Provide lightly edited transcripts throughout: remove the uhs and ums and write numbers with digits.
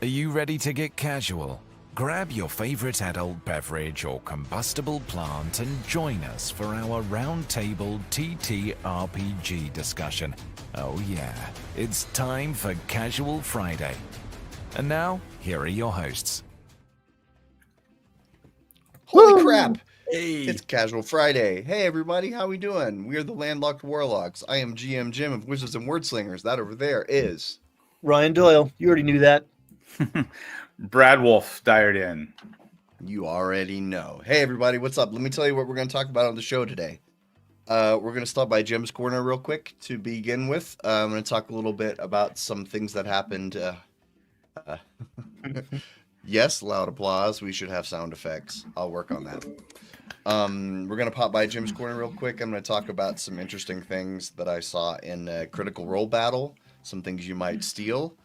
Are you ready to get casual? Grab your favorite adult beverage or combustible plant and join us for our roundtable TTRPG discussion. Oh yeah, it's time for Casual Friday. And now, here are your hosts. Holy crap! Hey. It's Casual Friday. Hey everybody, how we doing? We're the Landlocked Warlocks. I am GM Jim of Wizards and Wordslingers. That over there is Ryan Doyle, you already knew that. Brad Wolf dialed in. You already know. Hey everybody, what's up? Let me tell you what we're going to talk about on the show today. We're going to stop by Jim's Corner real quick to begin with. I'm going to talk a little bit about some things that happened. Yes, loud applause. We should have sound effects. I'll work on that. We're going to pop by Jim's Corner real quick. I'm going to talk about some interesting things that I saw in Critical Role Battle, some things you might steal.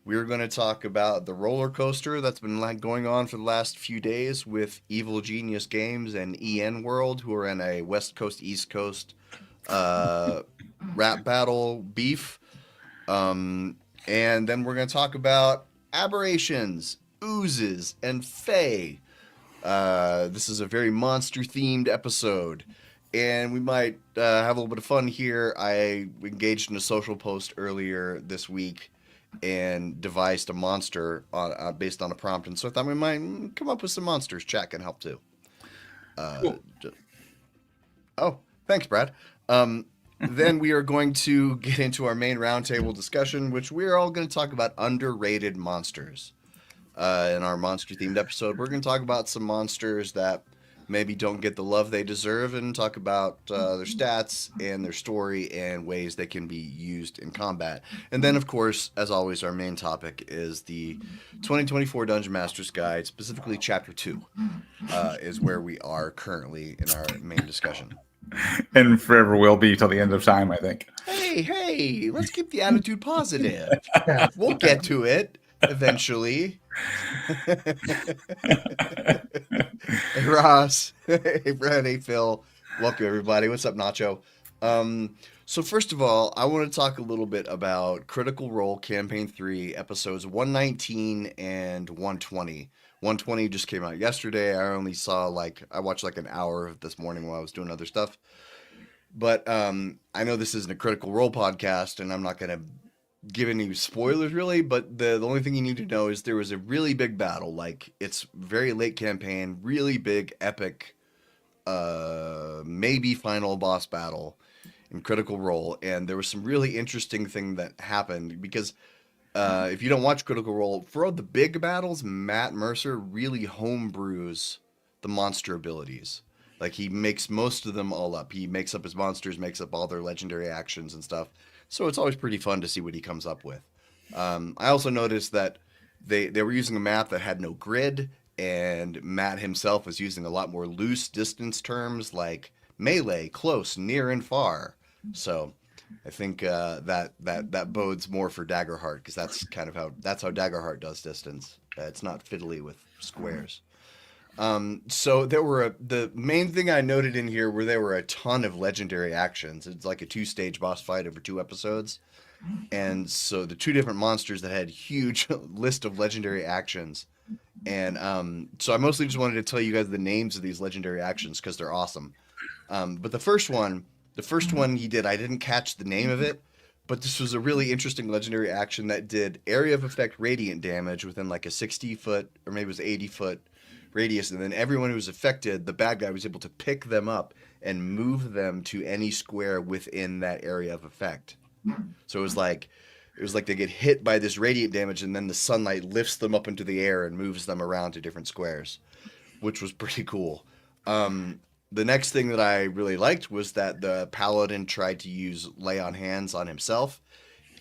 We're going to talk about the roller coaster that's been going on for the last few days with Evil Genius Games and EN World, who are in a West Coast, East Coast rap battle beef. And then we're going to talk about aberrations, oozes, and fae. This is a very monster-themed episode. And we might have a little bit of fun here. I engaged in a social post earlier this week and devised a monster based on a prompt. And so I thought we might come up with some monsters. Chat can help too. Cool. Oh, thanks, Brad. Then we are going to get into our main roundtable discussion, which we're all going to talk about underrated monsters. In our monster-themed episode, we're going to talk about some monsters that maybe don't get the love they deserve and talk about their stats and their story and ways they can be used in combat. And then, of course, as always, our main topic is the 2024 Dungeon Master's Guide, specifically Chapter 2, is where we are currently in our main discussion. And forever will be till the end of time, I think. Hey, let's keep the attitude positive. We'll get to it eventually. Hey, Ross. Hey, Brad. Hey, Phil. Welcome, everybody. What's up, Nacho? So first of all, I want to talk a little bit about Critical Role Campaign 3, episodes 119 and 120. 120 just came out yesterday. I only saw I watched an hour of this morning while I was doing other stuff. But I know this isn't a Critical Role podcast, and I'm not going to give any spoilers really, but the only thing you need to know is there was a really big battle. It's very late campaign, really big, epic, maybe final boss battle in Critical Role. And there was some really interesting thing that happened because if you don't watch Critical Role, for the big battles, Matt Mercer really homebrews the monster abilities. He makes most of them all up. He makes up his monsters, makes up all their legendary actions and stuff. So it's always pretty fun to see what he comes up with. I also noticed that they were using a map that had no grid, and Matt himself was using a lot more loose distance terms like melee, close, near, and far. So I think that bodes more for Daggerheart, because that's how Daggerheart does distance. It's not fiddly with squares. So the main thing I noted in here were there were a ton of legendary actions. It's like a 2-stage boss fight over 2 episodes. And so the 2 different monsters that had huge list of legendary actions. And so I mostly just wanted to tell you guys the names of these legendary actions because they're awesome. But the first one he did, I didn't catch the name of it, but this was a really interesting legendary action that did area of effect radiant damage within a 60-foot, or maybe it was 80-foot radius, and then everyone who was affected, the bad guy was able to pick them up and move them to any square within that area of effect. So it was like they get hit by this radiant damage, and then the sunlight lifts them up into the air and moves them around to different squares, which was pretty cool. The next thing that I really liked was that the paladin tried to use lay on hands on himself,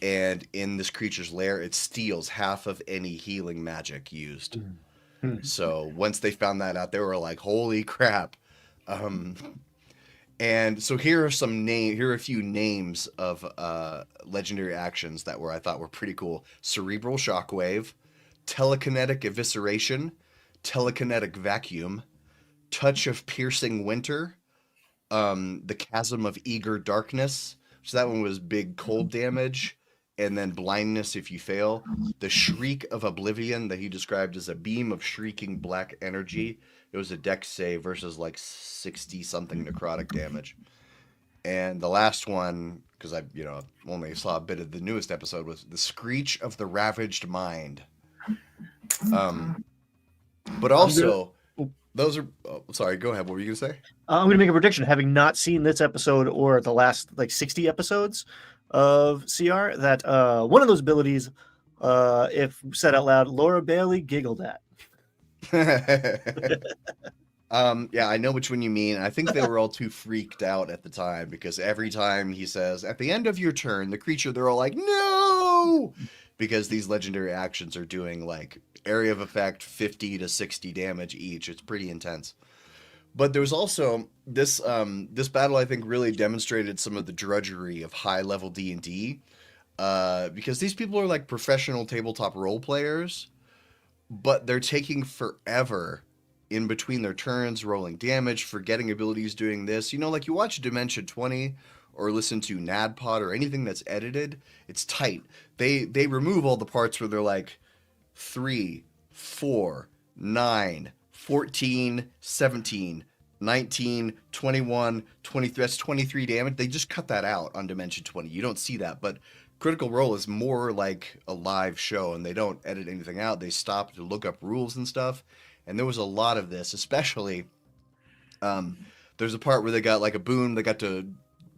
and in this creature's lair, it steals half of any healing magic used. So once they found that out, they were like, "Holy crap!" And so here are a few names of legendary actions that I thought were pretty cool: Cerebral Shockwave, Telekinetic Evisceration, Telekinetic Vacuum, Touch of Piercing Winter, the Chasm of Eager Darkness. So that one was big cold damage, and then blindness if you fail. The shriek of oblivion that he described as a beam of shrieking black energy. It was a dex save versus like 60 something necrotic damage. And the last one, because I only saw a bit of the newest episode, was the screech of the ravaged mind. But also, those are. Oh, sorry, go ahead. What were you gonna say? I'm going to make a prediction, having not seen this episode or the last like 60 episodes of CR, that one of those abilities, if said out loud, Laura Bailey giggled at. Yeah, I know which one you mean. I think they were all too freaked out at the time because every time he says, at the end of your turn, the creature, they're all like, no! Because these legendary actions are doing like area of effect 50 to 60 damage each. It's pretty intense. But there was also this battle I think really demonstrated some of the drudgery of high level D&D. Because these people are like professional tabletop role players, but they're taking forever in between their turns, rolling damage, forgetting abilities, doing this. Like you watch Dimension 20 or listen to NADPOD or anything that's edited, it's tight. They remove all the parts where they're like 3, 4, 9, 14, 17, 19, 21, 23. That's 23 damage. They just cut that out on Dimension 20. You don't see that, but Critical Role is more like a live show, and they don't edit anything out. They stop to look up rules and stuff. And there was a lot of this, especially there's a part where they got like a boon. They got to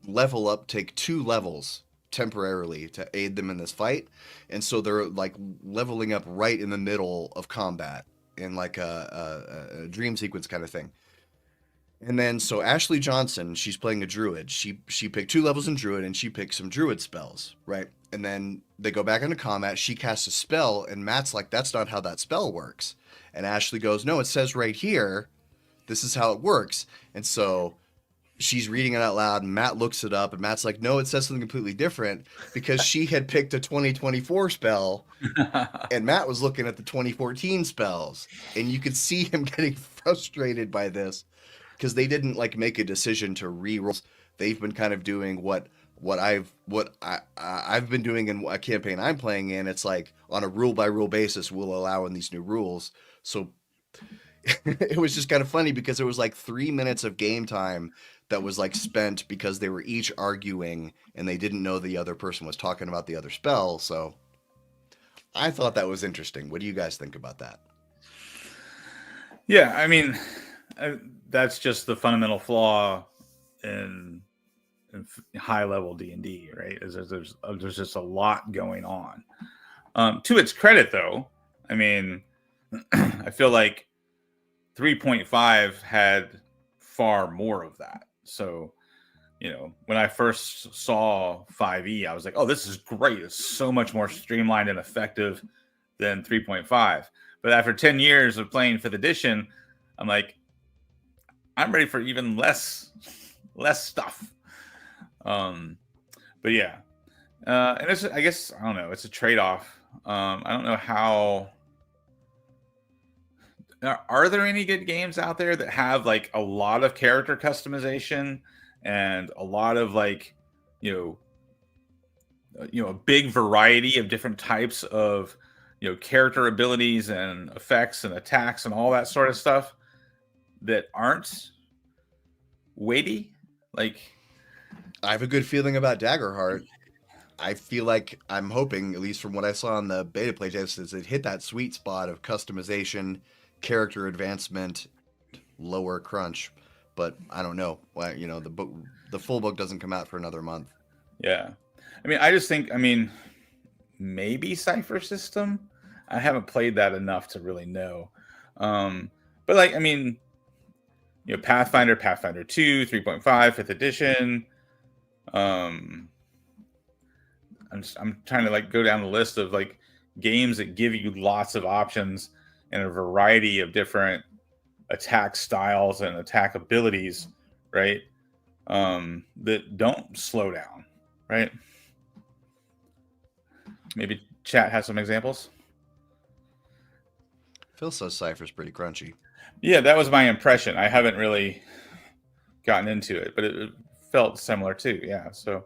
level up, take 2 levels temporarily to aid them in this fight. And so they're like leveling up right in the middle of combat in like a dream sequence kind of thing. And then so Ashley Johnson, she's playing a druid. She picked 2 levels in druid and she picked some druid spells, right? And then they go back into combat. She casts a spell and Matt's like, that's not how that spell works. And Ashley goes, no, it says right here, this is how it works. And so she's reading it out loud and Matt looks it up and Matt's like, no, it says something completely different, because she had picked a 2024 spell and Matt was looking at the 2014 spells. And you could see him getting frustrated by this because they didn't like make a decision to re-roll. They've been kind of doing what I've been doing in a campaign I'm playing in. It's like on a rule by rule basis, we'll allow in these new rules. So it was just kind of funny because it was like 3 minutes of game time that was like spent because they were each arguing and they didn't know the other person was talking about the other spell. So I thought that was interesting. What do you guys think about that? Yeah, I mean, that's just the fundamental flaw in high level D&D, right? Is there's just a lot going on. To its credit, though, I mean, I feel like 3.5 had far more of that. So, when I first saw 5e, I was like, oh, this is great. It's so much more streamlined and effective than 3.5. But after 10 years of playing 5th edition, I'm like, I'm ready for even less stuff. But yeah. And it's, I guess, I don't know, it's a trade-off. I don't know how. Are there any good games out there that have like a lot of character customization and a lot of like, a big variety of different types of, character abilities and effects and attacks and all that sort of stuff that aren't weighty? Like, I have a good feeling about Daggerheart. I feel like I'm hoping, at least from what I saw on the beta playtest, is it hit that sweet spot of customization, character advancement, lower crunch. But I don't know. Well, the full book doesn't come out for another month. Yeah. I mean, I just think, maybe Cypher System. I haven't played that enough to really know. But like, Pathfinder 2, 3.5, 5th edition. I'm trying to like go down the list of like games that give you lots of options and a variety of different attack styles and attack abilities, right? That don't slow down, right? Maybe chat has some examples. Phil says Cypher's pretty crunchy. Yeah, that was my impression. I haven't really gotten into it, but it felt similar too. Yeah, so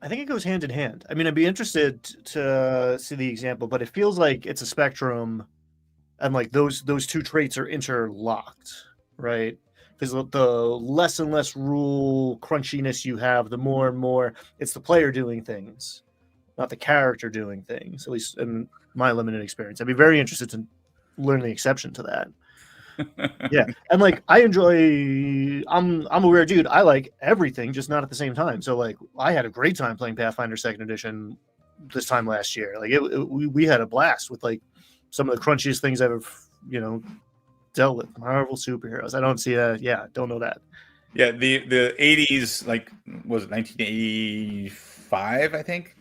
I think it goes hand in hand. I mean, I'd be interested to see the example, but it feels like it's a spectrum, and like those two traits are interlocked, right? Because the less and less rule crunchiness you have, the more and more it's the player doing things, not the character doing things. At least in my limited experience, I'd be very interested to learn the exception to that. Yeah, and like I enjoy. I'm a weird dude. I like everything, just not at the same time. So like I had a great time playing Pathfinder Second Edition this time last year. Like we had a blast with like some of the crunchiest things I've ever dealt with. Marvel superheroes. I don't see that. Yeah, don't know that. Yeah, the 80s, like, was it 1985, I think?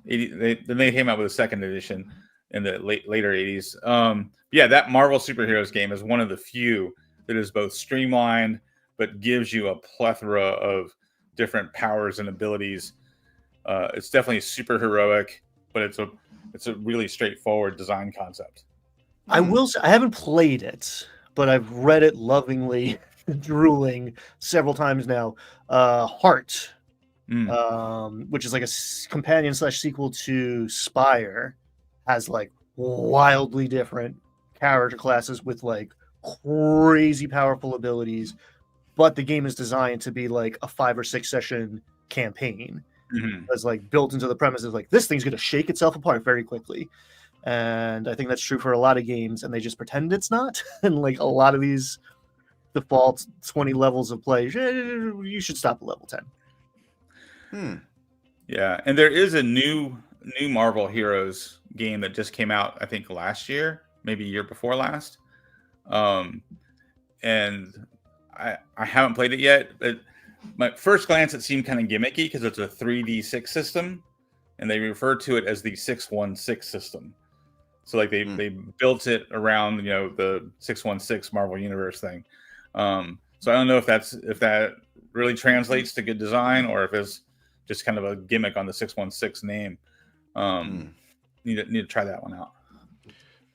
Then they came out with a second edition in the later 80s. Yeah, that Marvel superheroes game is one of the few that is both streamlined but gives you a plethora of different powers and abilities. It's definitely super heroic, but it's a really straightforward design concept. I will say, I haven't played it, but I've read it lovingly, drooling several times now. Heart, which is like a companion / sequel to Spire, has like wildly different character classes with like crazy powerful abilities, but the game is designed to be like a 5 or 6 session campaign. It's like built into the premise is like this thing's going to shake itself apart very quickly. And I think that's true for a lot of games, and they just pretend it's not. And like a lot of these default 20 levels of play, you should stop at level 10. Yeah, and there is a new Marvel Heroes game that just came out, I think last year, maybe year before last. And I haven't played it yet, but my first glance it seemed kind of gimmicky because it's a 3D6 system, and they refer to it as the 616 system. So like they built it around the 616 Marvel Universe thing. So I don't know if that really translates to good design or if it's just kind of a gimmick on the 616 name. Need to try that one out.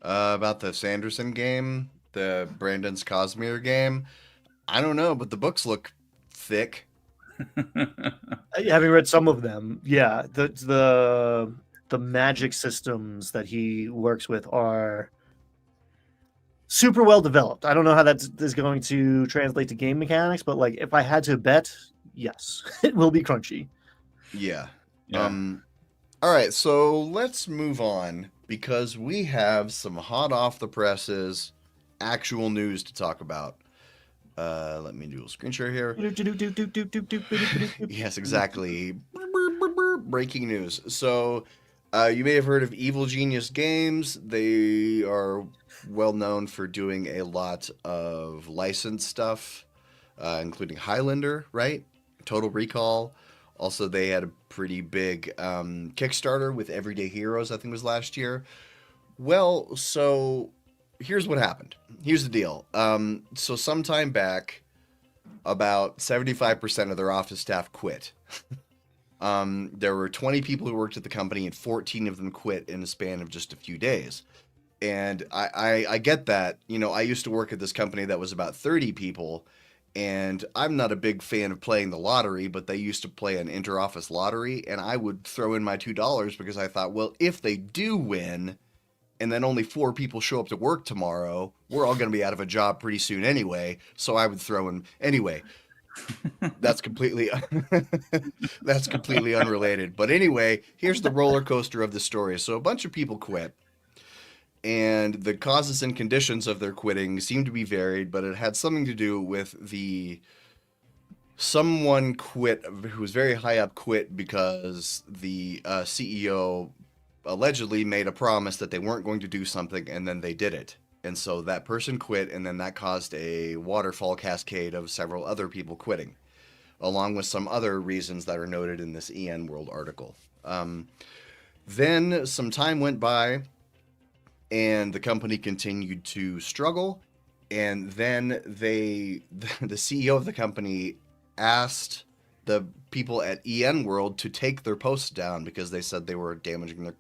About the Sanderson game, the Brandon's Cosmere game, I don't know, but the books look thick. Having read some of them, yeah, the magic systems that he works with are super well developed. I don't know how that is going to translate to game mechanics, but like if I had to bet, yes, it will be crunchy. Yeah. All right, so let's move on because we have some hot off the presses actual news to talk about. Let me do a screen share here. Yes, exactly. Breaking news. So you may have heard of Evil Genius Games. They are well known for doing a lot of licensed stuff, including Highlander, right? Total Recall. Also, they had a pretty big Kickstarter with Everyday Heroes, I think was last year. Well, so here's what happened. Here's the deal. So sometime back, about 75% of their office staff quit. There were 20 people who worked at the company, and 14 of them quit in a span of just a few days. And I get that. I used to work at this company that was about 30 people, and I'm not a big fan of playing the lottery, but they used to play an inter-office lottery, and I would throw in my $2 because I thought, well, if they do win, and then only 4 people show up to work tomorrow, we're all going to be out of a job pretty soon anyway, so I would throw in anyway. That's completely unrelated. But anyway, here's the roller coaster of the story. So a bunch of people quit, and the causes and conditions of their quitting seem to be varied, but it had something to do with someone quit who was very high up quit because the CEO allegedly made a promise that they weren't going to do something, and then they did it. And so that person quit, and then that caused a waterfall cascade of several other people quitting, along with some other reasons that are noted in this EN World article. Then some time went by, and the company continued to struggle, and then the CEO of the company asked the people at EN World to take their posts down because they said they were damaging their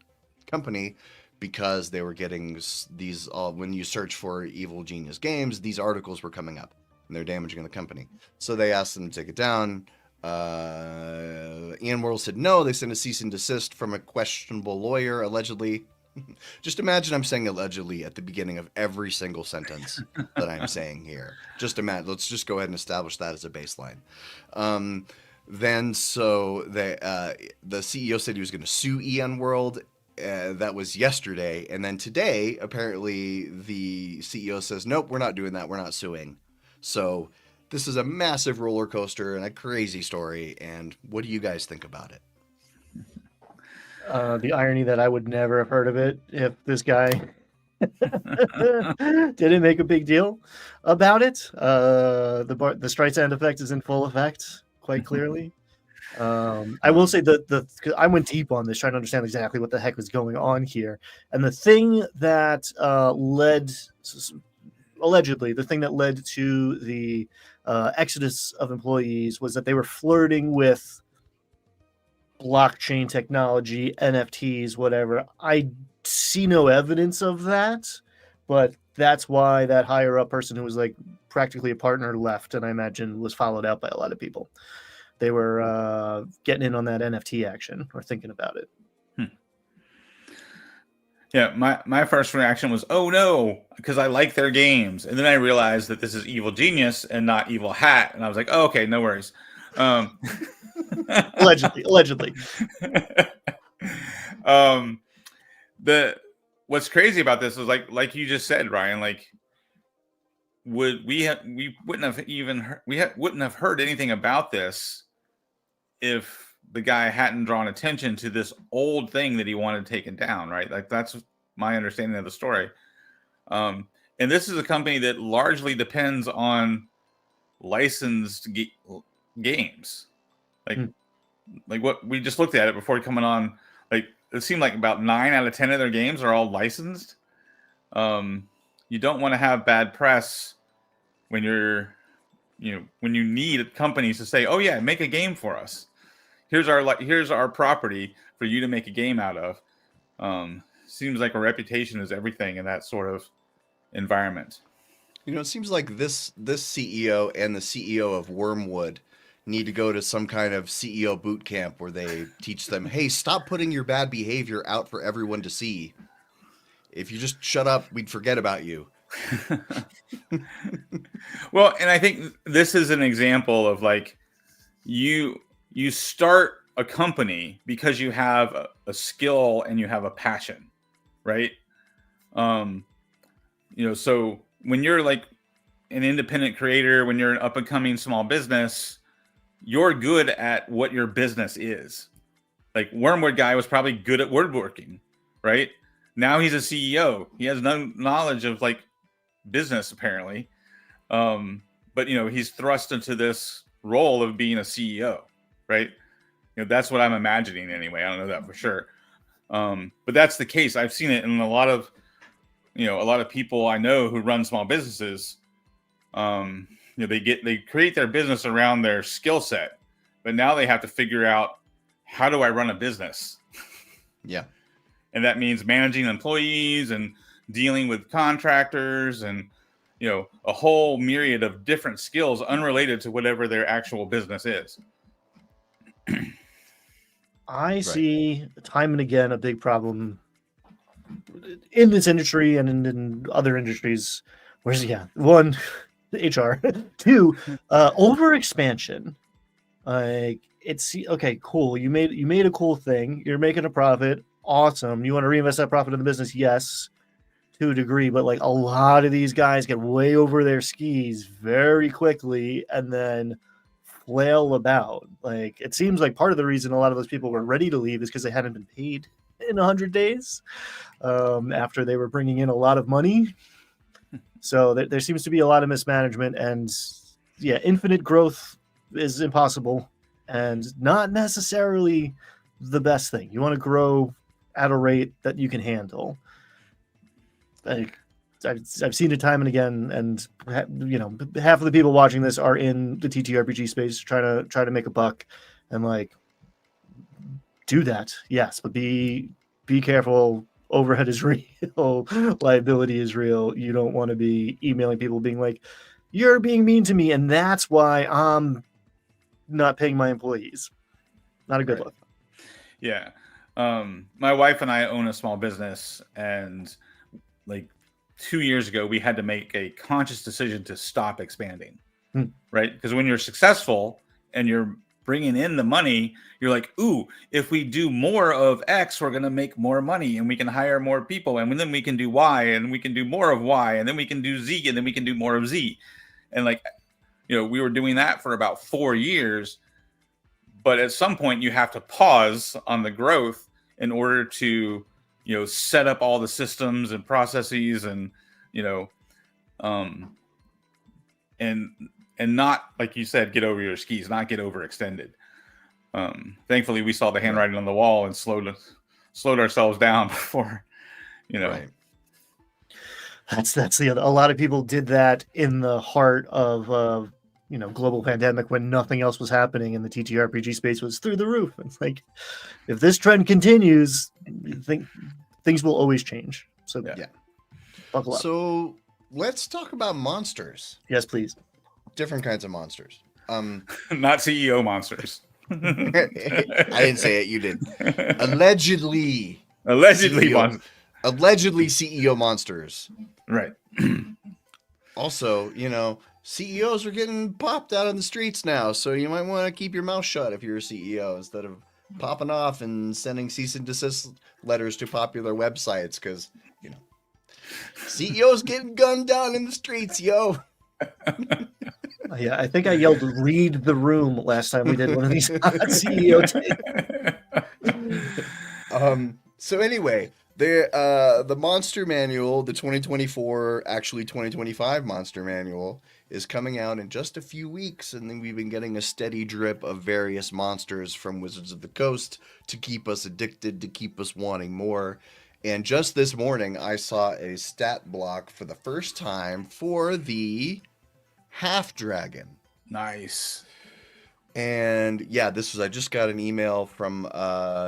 company, because they were getting these when you search for Evil Genius Games, these articles were coming up and they're damaging the company. So they asked them to take it down. Ian Worrell said no. They sent a cease and desist from a questionable lawyer, allegedly. Just imagine I'm saying allegedly at the beginning of every single sentence that I'm saying here. Just imagine. Let's just go ahead and establish that as a baseline. Then the CEO said he was going to sue Ian World. That was yesterday. And then today, apparently, the CEO says, nope, we're not doing that. We're not suing. So this is a massive roller coaster and a crazy story. And what do you guys think about it? The irony that I would never have heard of it if this guy didn't make a big deal about it. The Streisand effect is in full effect, quite clearly. I will say that I went deep on this, trying to understand exactly what the heck was going on here. And the thing that allegedly, the thing that led to the exodus of employees was that they were flirting with blockchain technology, NFTs, whatever. I see no evidence of that, but that's why that higher up person who was like practically a partner left, and I imagine was followed out by a lot of people. They were getting in on that NFT action or thinking about it. Yeah, my first reaction was, oh no, because I like their games. And then I realized that this is Evil Genius and not Evil Hat. And I was like, oh, okay, no worries. Allegedly. What's crazy about this is like you just said, Ryan, like we wouldn't have heard anything about this if the guy hadn't drawn attention to this old thing that he wanted taken down, right? Like that's my understanding of the story. And this is a company that largely depends on licensed games. Like what we just looked at it before coming on, like it seemed like about 9 out of 10 of their games are all licensed. You don't want to have bad press when when you need companies to say, oh yeah, make a game for us. Here's our property for you to make a game out of. Seems like a reputation is everything in that sort of environment. It seems like this CEO and the CEO of Wormwood need to go to some kind of CEO boot camp where they teach them, hey, stop putting your bad behavior out for everyone to see. If you just shut up, we'd forget about you. Well, and I think this is an example of like you start a company because you have a skill and you have a passion, right? So when you're like an independent creator, when you're an up and coming small business, you're good at what your business is. Like Wormwood guy was probably good at woodworking, right? Now he's a CEO. He has no knowledge of like business apparently. But he's thrust into this role of being a CEO, right? That's what I'm imagining anyway. I don't know that for sure. But that's the case. I've seen it in a lot of people I know who run small businesses. They create their business around their skill set, but now they have to figure out, how do I run a business? Yeah. And that means managing employees and dealing with contractors and, a whole myriad of different skills unrelated to whatever their actual business is. I see time and again a big problem in this industry and in other industries. One, HR, two, over expansion. Like it's okay, cool. You made a cool thing. You're making a profit. Awesome. You want to reinvest that profit in the business? Yes, to a degree. But like a lot of these guys get way over their skis very quickly and then flail about. Like it seems like part of the reason a lot of those people were ready to leave is because they hadn't been paid in 100 days after they were bringing in a lot of money. So there seems to be a lot of mismanagement, and infinite growth is impossible and not necessarily the best thing. You want to grow at a rate that you can handle. Like I've seen it time and again, and half of the people watching this are in the TTRPG space trying to make a buck, and like do that, yes, but be careful. Overhead is real, liability is real. You don't want to be emailing people being like, you're being mean to me and that's why I'm not paying my employees. Not a good Right. look. Yeah. My wife and I own a small business, and like 2 years ago, we had to make a conscious decision to stop expanding, right? Because when you're successful and you're bringing in the money, you're like, ooh, if we do more of X, we're going to make more money and we can hire more people. And then we can do Y and we can do more of Y and then we can do Z and then we can do more of Z. And like, we were doing that for about 4 years. But at some point you have to pause on the growth in order to, set up all the systems and processes and, and not, like you said, get over your skis, not get overextended. Thankfully we saw the handwriting on the wall and slowed ourselves down before, Right. That's the other. A lot of people did that in the heart of global pandemic when nothing else was happening and the TTRPG space was through the roof. It's like, if this trend continues, things will always change. So Yeah. buckle up. So let's talk about monsters. Yes, please. Different kinds of monsters. Not CEO monsters. I didn't say it. You did. Allegedly Allegedly CEO monsters. Right. Also, CEOs are getting popped out on the streets now, so you might want to keep your mouth shut if you're a CEO instead of popping off and sending cease and desist letters to popular websites, because CEOs getting gunned down in the streets, yo. Yeah, I think I yelled "read the room" last time we did one of these CEO tapes. So anyway, the monster manual, the 2024, actually 2025 monster manual, is coming out in just a few weeks, and then we've been getting a steady drip of various monsters from Wizards of the Coast to keep us addicted, to keep us wanting more. And just this morning, I saw a stat block for the first time for the Half Dragon. Nice. And yeah, I just got an email from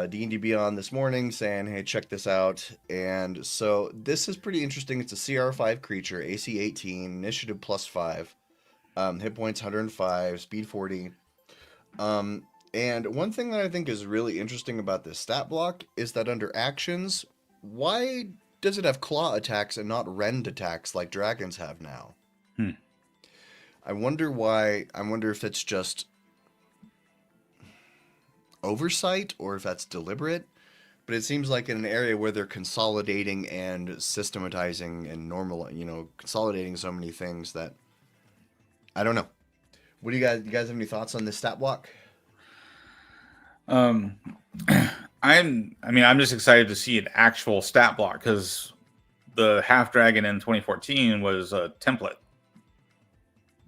D&D Beyond this morning saying, hey, check this out. And so this is pretty interesting. It's a CR5 creature, AC 18, initiative +5, hit points 105, speed 40. And one thing that I think is really interesting about this stat block is that under actions, why does it have claw attacks and not rend attacks like dragons have now? I wonder why. I wonder if it's just oversight or if that's deliberate. But it seems like in an area where they're consolidating and systematizing and consolidating so many things that I don't know. What do you guys have any thoughts on this stat block? I'm just excited to see an actual stat block, because the Half Dragon in 2014 was a template.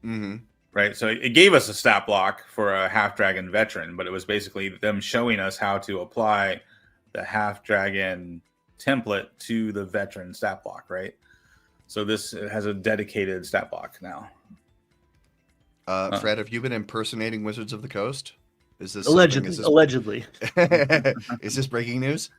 Mm-hmm. Right. So it gave us a stat block for a Half Dragon veteran, but it was basically them showing us how to apply the Half Dragon template to the veteran stat block. Right. So this has a dedicated stat block now. Fred, have you been impersonating Wizards of the Coast? Is this allegedly? Is this breaking news?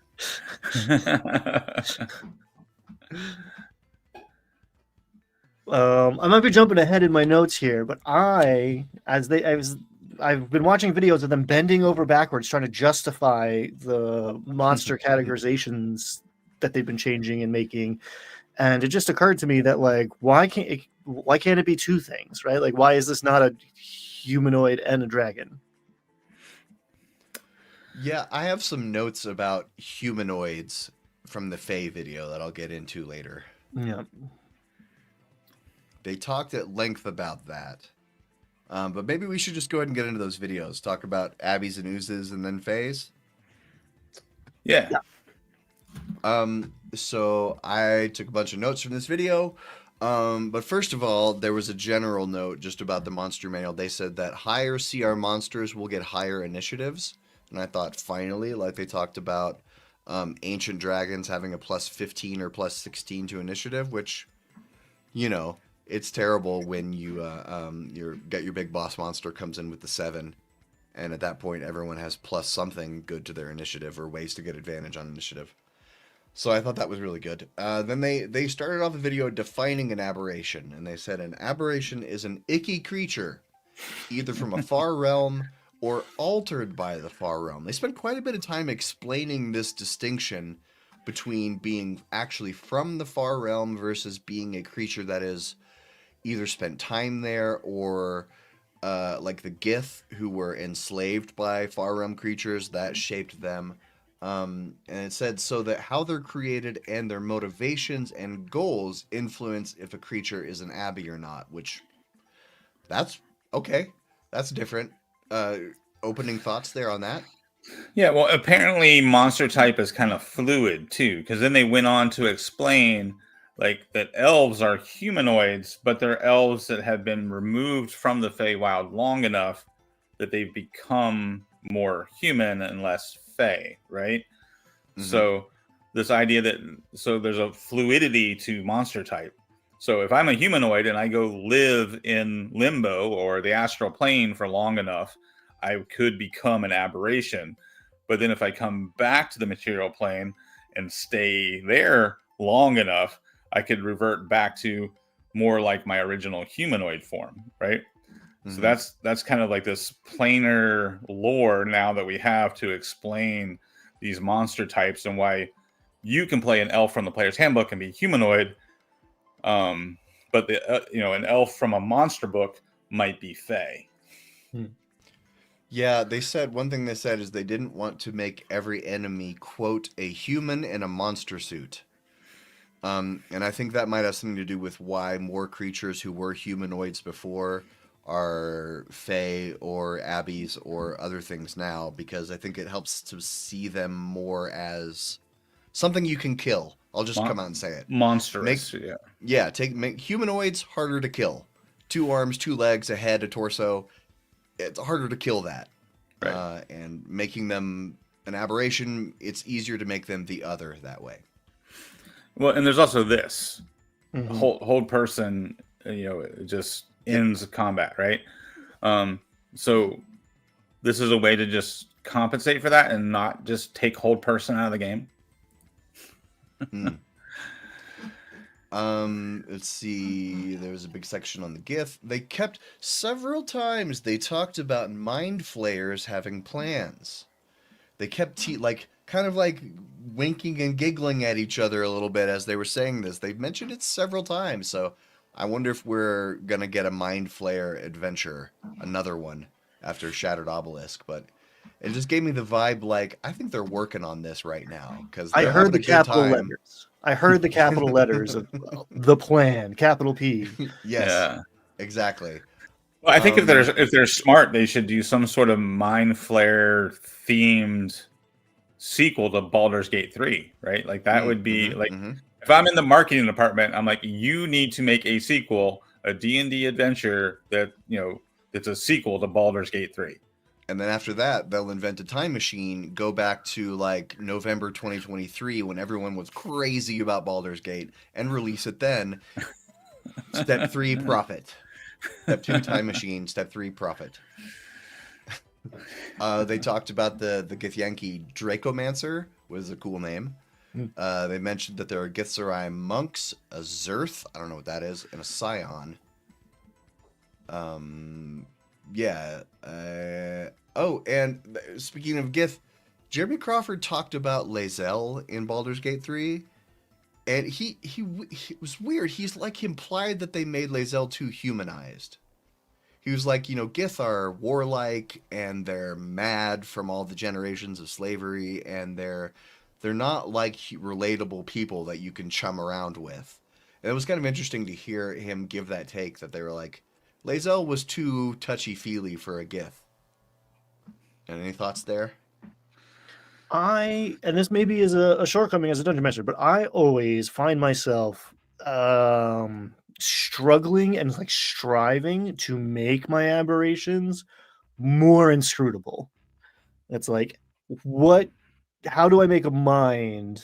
I might be jumping ahead in my notes here, but I've been watching videos of them bending over backwards trying to justify the monster categorizations that they've been changing and making, and it just occurred to me that, like, why can't it be two things, right? Like, why is this not a humanoid and a dragon? Yeah, I have some notes about humanoids from the Fae video that I'll get into later. Yeah. They talked at length about that. But maybe we should just go ahead and get into those videos. Talk about Abbeys and Oozes and then Faes. Yeah. So I took a bunch of notes from this video. But first of all, there was a general note just about the monster manual. They said that higher CR monsters will get higher initiatives. And I thought, finally, like they talked about ancient dragons having a +15 or +16 to initiative, which, it's terrible when you get your big boss monster comes in with the 7, and at that point everyone has plus something good to their initiative or ways to get advantage on initiative. So I thought that was really good. Then they started off the video defining an aberration, and they said an aberration is an icky creature, either from a far realm or altered by the far realm. They spent quite a bit of time explaining this distinction between being actually from the far realm versus being a creature that is either spent time there or like the Gith, who were enslaved by far realm creatures that shaped them. And it said so that how they're created and their motivations and goals influence if a creature is an abbey or not, which that's okay. That's different. Opening thoughts there on that? Yeah, well, apparently monster type is kind of fluid too, because then they went on to explain like that elves are humanoids, but they're elves that have been removed from the Feywild long enough that they've become more human and less Fey, right? Mhm. So this idea that there's a fluidity to monster type. So if I'm a humanoid and I go live in limbo or the astral plane for long enough, I could become an aberration. But then if I come back to the material plane and stay there long enough, I could revert back to more like my original humanoid form, right? So Mhm. that's kind of like this planar lore now that we have to explain these monster types and why you can play an elf from the player's handbook and be humanoid, but the an elf from a monster book might be Fey. Yeah, they said one thing they said is they didn't want to make every enemy, quote, a human in a monster suit. And I think that might have something to do with why more creatures who were humanoids before are Fey or Abbeys or other things now, because I think it helps to see them more as something you can kill. I'll just come out and say it. Monstrous, Make humanoids harder to kill. 2 arms, 2 legs, a head, a torso. It's harder to kill that. Right. And making them an aberration, it's easier to make them the other that way. Well, and there's also this Mhm. hold person, it just ends combat, right? So this is a way to just compensate for that and not just take hold person out of the game. Let's see. There was a big section on the GIF. They kept several times. They talked about mind flayers having plans. They kept kind of like winking and giggling at each other a little bit as they were saying this. They've mentioned it several times, so I wonder if we're gonna get a mind flayer adventure, another one after Shattered Obelisk. But it just gave me the vibe like I think they're working on this right now because I they're heard having the a good capital time. letters. I heard the capital letters of the plan, capital P. Yes, Yeah. exactly. Well, I think if they're smart, they should do some sort of mind flare themed sequel to Baldur's Gate 3, right? Like that would be like if I'm in the marketing department, I'm like, you need to make a sequel, a D&D adventure that, it's a sequel to Baldur's Gate 3. And then after that, they'll invent a time machine, go back to like November 2023 when everyone was crazy about Baldur's Gate, and release it then. Step 3, profit. Step 2, time machine. Step 3, profit. They talked about the Githyanki Dracomancer, was a cool name. They mentioned that there are Githzerai monks, a Zerth, I don't know what that is, and a Scion. And speaking of Gith, Jeremy Crawford talked about Lae'zel in Baldur's Gate 3, and he was weird. He's like implied that they made Lae'zel too humanized. He was like, Gith are warlike and they're mad from all the generations of slavery, and they're not like relatable people that you can chum around with. And it was kind of interesting to hear him give that take that they were like, Lae'zel was too touchy-feely for a Gith. And any thoughts there? And this maybe is a shortcoming as a dungeon master, but I always find myself struggling and like striving to make my aberrations more inscrutable. It's like, how do I make a mind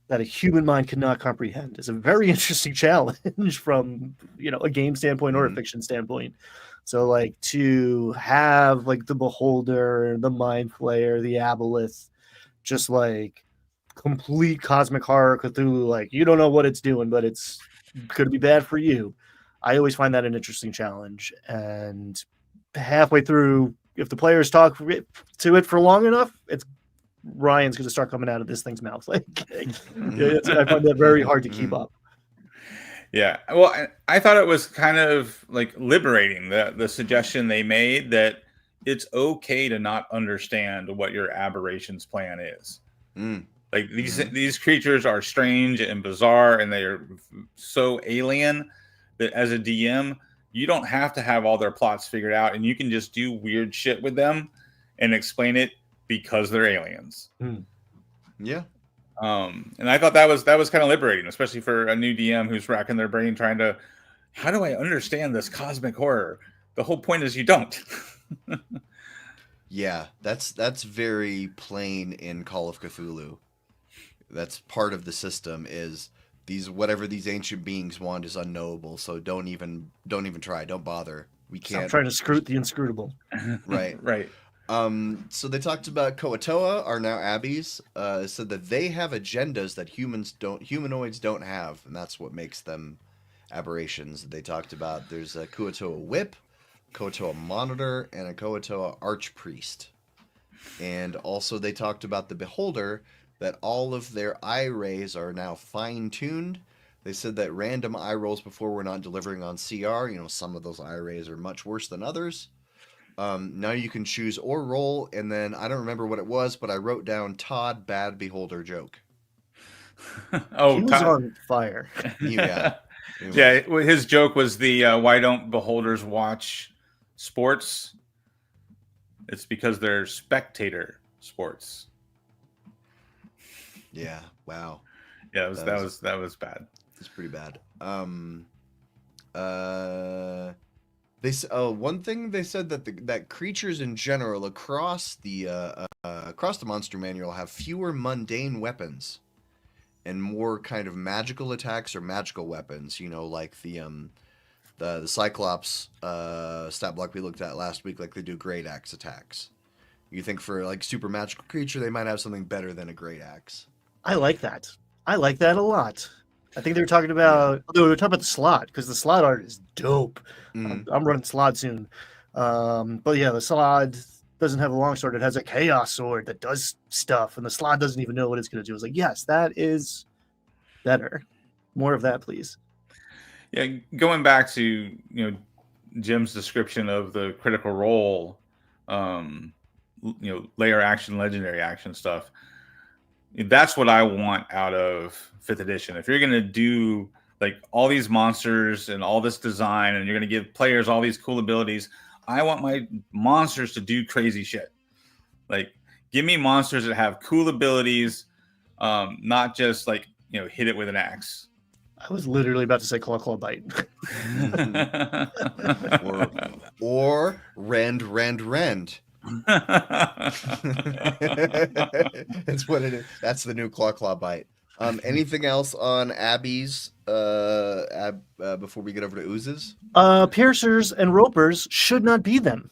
that a human mind cannot comprehend? It's a very interesting challenge from, a game standpoint or a fiction standpoint. So like to have like the beholder, the mind flayer, the aboleth, just like complete cosmic horror Cthulhu, like you don't know what it's doing, but it's could be bad for you. I always find that an interesting challenge. And halfway through, if the players talk to it for long enough, Ryan's going to start coming out of this thing's mouth. Like, I find that very hard to keep up. Yeah, well, I thought it was kind of like liberating, the suggestion they made that it's okay to not understand what your aberrations plan is. Like these creatures are strange and bizarre, and they are so alien that as a DM, you don't have to have all their plots figured out, and you can just do weird shit with them and explain it because they're aliens. Yeah. And I thought that was kind of liberating, especially for a new DM who's racking their brain trying to, how do I understand this cosmic horror? The whole point is you don't. Yeah, that's very plain in Call of Cthulhu. That's part of the system is whatever these ancient beings want is unknowable, so don't even try, don't bother. We can't. Stop trying to screw the inscrutable. Right. Right. So they talked about Koatoa are now abbeys. Said that they have agendas that humanoids don't have, and that's what makes them aberrations. They talked about there's a Koatoa whip, Koatoa monitor, and a Koatoa archpriest. And also they talked about the beholder, that all of their eye rays are now fine-tuned. They said that random eye rolls before were not delivering on CR. Some of those eye rays are much worse than others. Now you can choose or roll, and then I don't remember what it was, but I wrote down Todd bad beholder joke. Oh, he was on fire. Yeah. Yeah, his joke was the why don't beholders watch sports? It's because they're spectator sports. Yeah. Wow. Yeah, that was bad. It's pretty bad. One thing they said that creatures in general across the monster manual have fewer mundane weapons and more kind of magical attacks or magical weapons. Like the Cyclops stat block we looked at last week, like they do great axe attacks. You think for like super magical creature, they might have something better than a great axe. I like that. I like that a lot. I think they were talking about they were talking about the slot, because the slot art is dope. I'm running slot soon. But yeah, the slot doesn't have a longsword. It has a chaos sword that does stuff, and the slot doesn't even know what it's going to do. It's like, yes, that is better. More of that, please. Yeah, going back to Jim's description of the critical role, layer action, legendary action stuff. That's what I want out of 5th edition. If you're going to do like all these monsters and all this design, and you're going to give players all these cool abilities, I want my monsters to do crazy shit. Like, give me monsters that have cool abilities, not just like, hit it with an axe. I was literally about to say claw bite. or rend. That's what it is. That's the new claw bite. Anything else on abbeys before we get over to oozes? Piercers and ropers should not be them.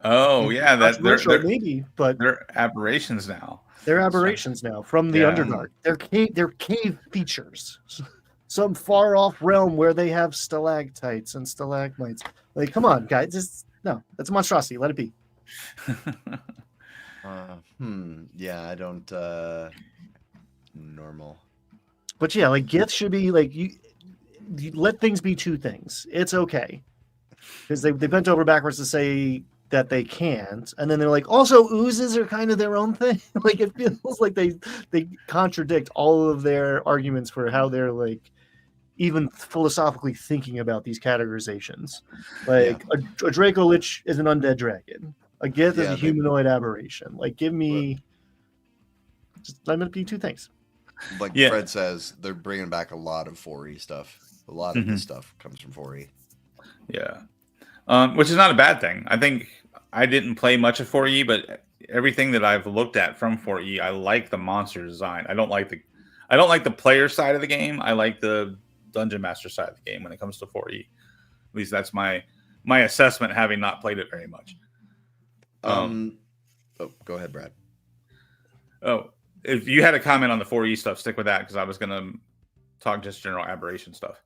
Oh yeah, they're maybe, but they're aberrations now. They're aberrations now from the Underdark. They're cave features. Some far off realm where they have stalactites and stalagmites. Like, come on, guys. That's a monstrosity. Let it be. Yeah, I don't normal. But yeah, like Gith should be like you let things be two things. It's okay. Because they bent over backwards to say that they can't, and then they're like, also oozes are kind of their own thing. Like, it feels like they contradict all of their arguments for how they're like even philosophically thinking about these categorizations. Like a Draco Lich is an undead dragon. A Gith is a humanoid aberration. Like, give me just let it be two things. Like Fred says, they're bringing back a lot of 4E stuff. A lot of this stuff comes from 4E. Yeah. Which is not a bad thing. I think I didn't play much of 4E, but everything that I've looked at from 4E, I like the monster design. I don't like the player side of the game. I like the dungeon master side of the game when it comes to 4E. At least that's my assessment, having not played it very much. Go ahead, Brad. Oh, if you had a comment on the 4E stuff, stick with that, because I was going to talk just general aberration stuff.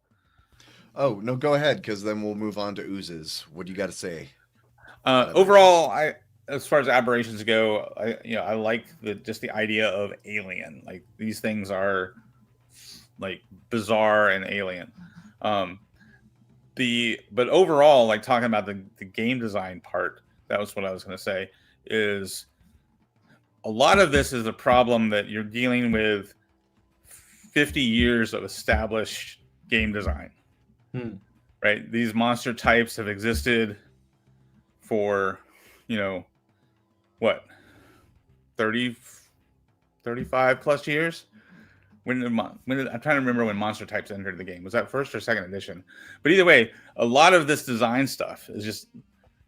Oh, no, go ahead, because then we'll move on to oozes. What do you got to say? Overall, as far as aberrations go, I like just the idea of alien. Like these things are like bizarre and alien. But overall, like talking about the game design part, that was what I was going to say, is a lot of this is a problem that you're dealing with 50 years of established game design. Right? These monster types have existed for, what, 30, 35 plus years? I'm trying to remember when monster types entered the game. Was that first or second edition? But either way, a lot of this design stuff is just,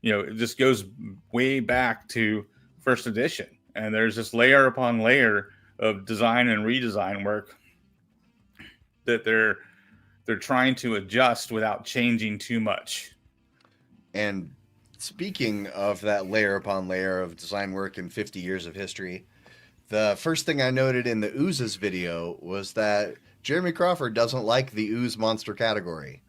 it just goes way back to first edition. And there's just layer upon layer of design and redesign work that they're trying to adjust without changing too much. And speaking of that layer upon layer of design work and 50 years of history, the first thing I noted in the Oozes video was that Jeremy Crawford doesn't like the Ooze monster category.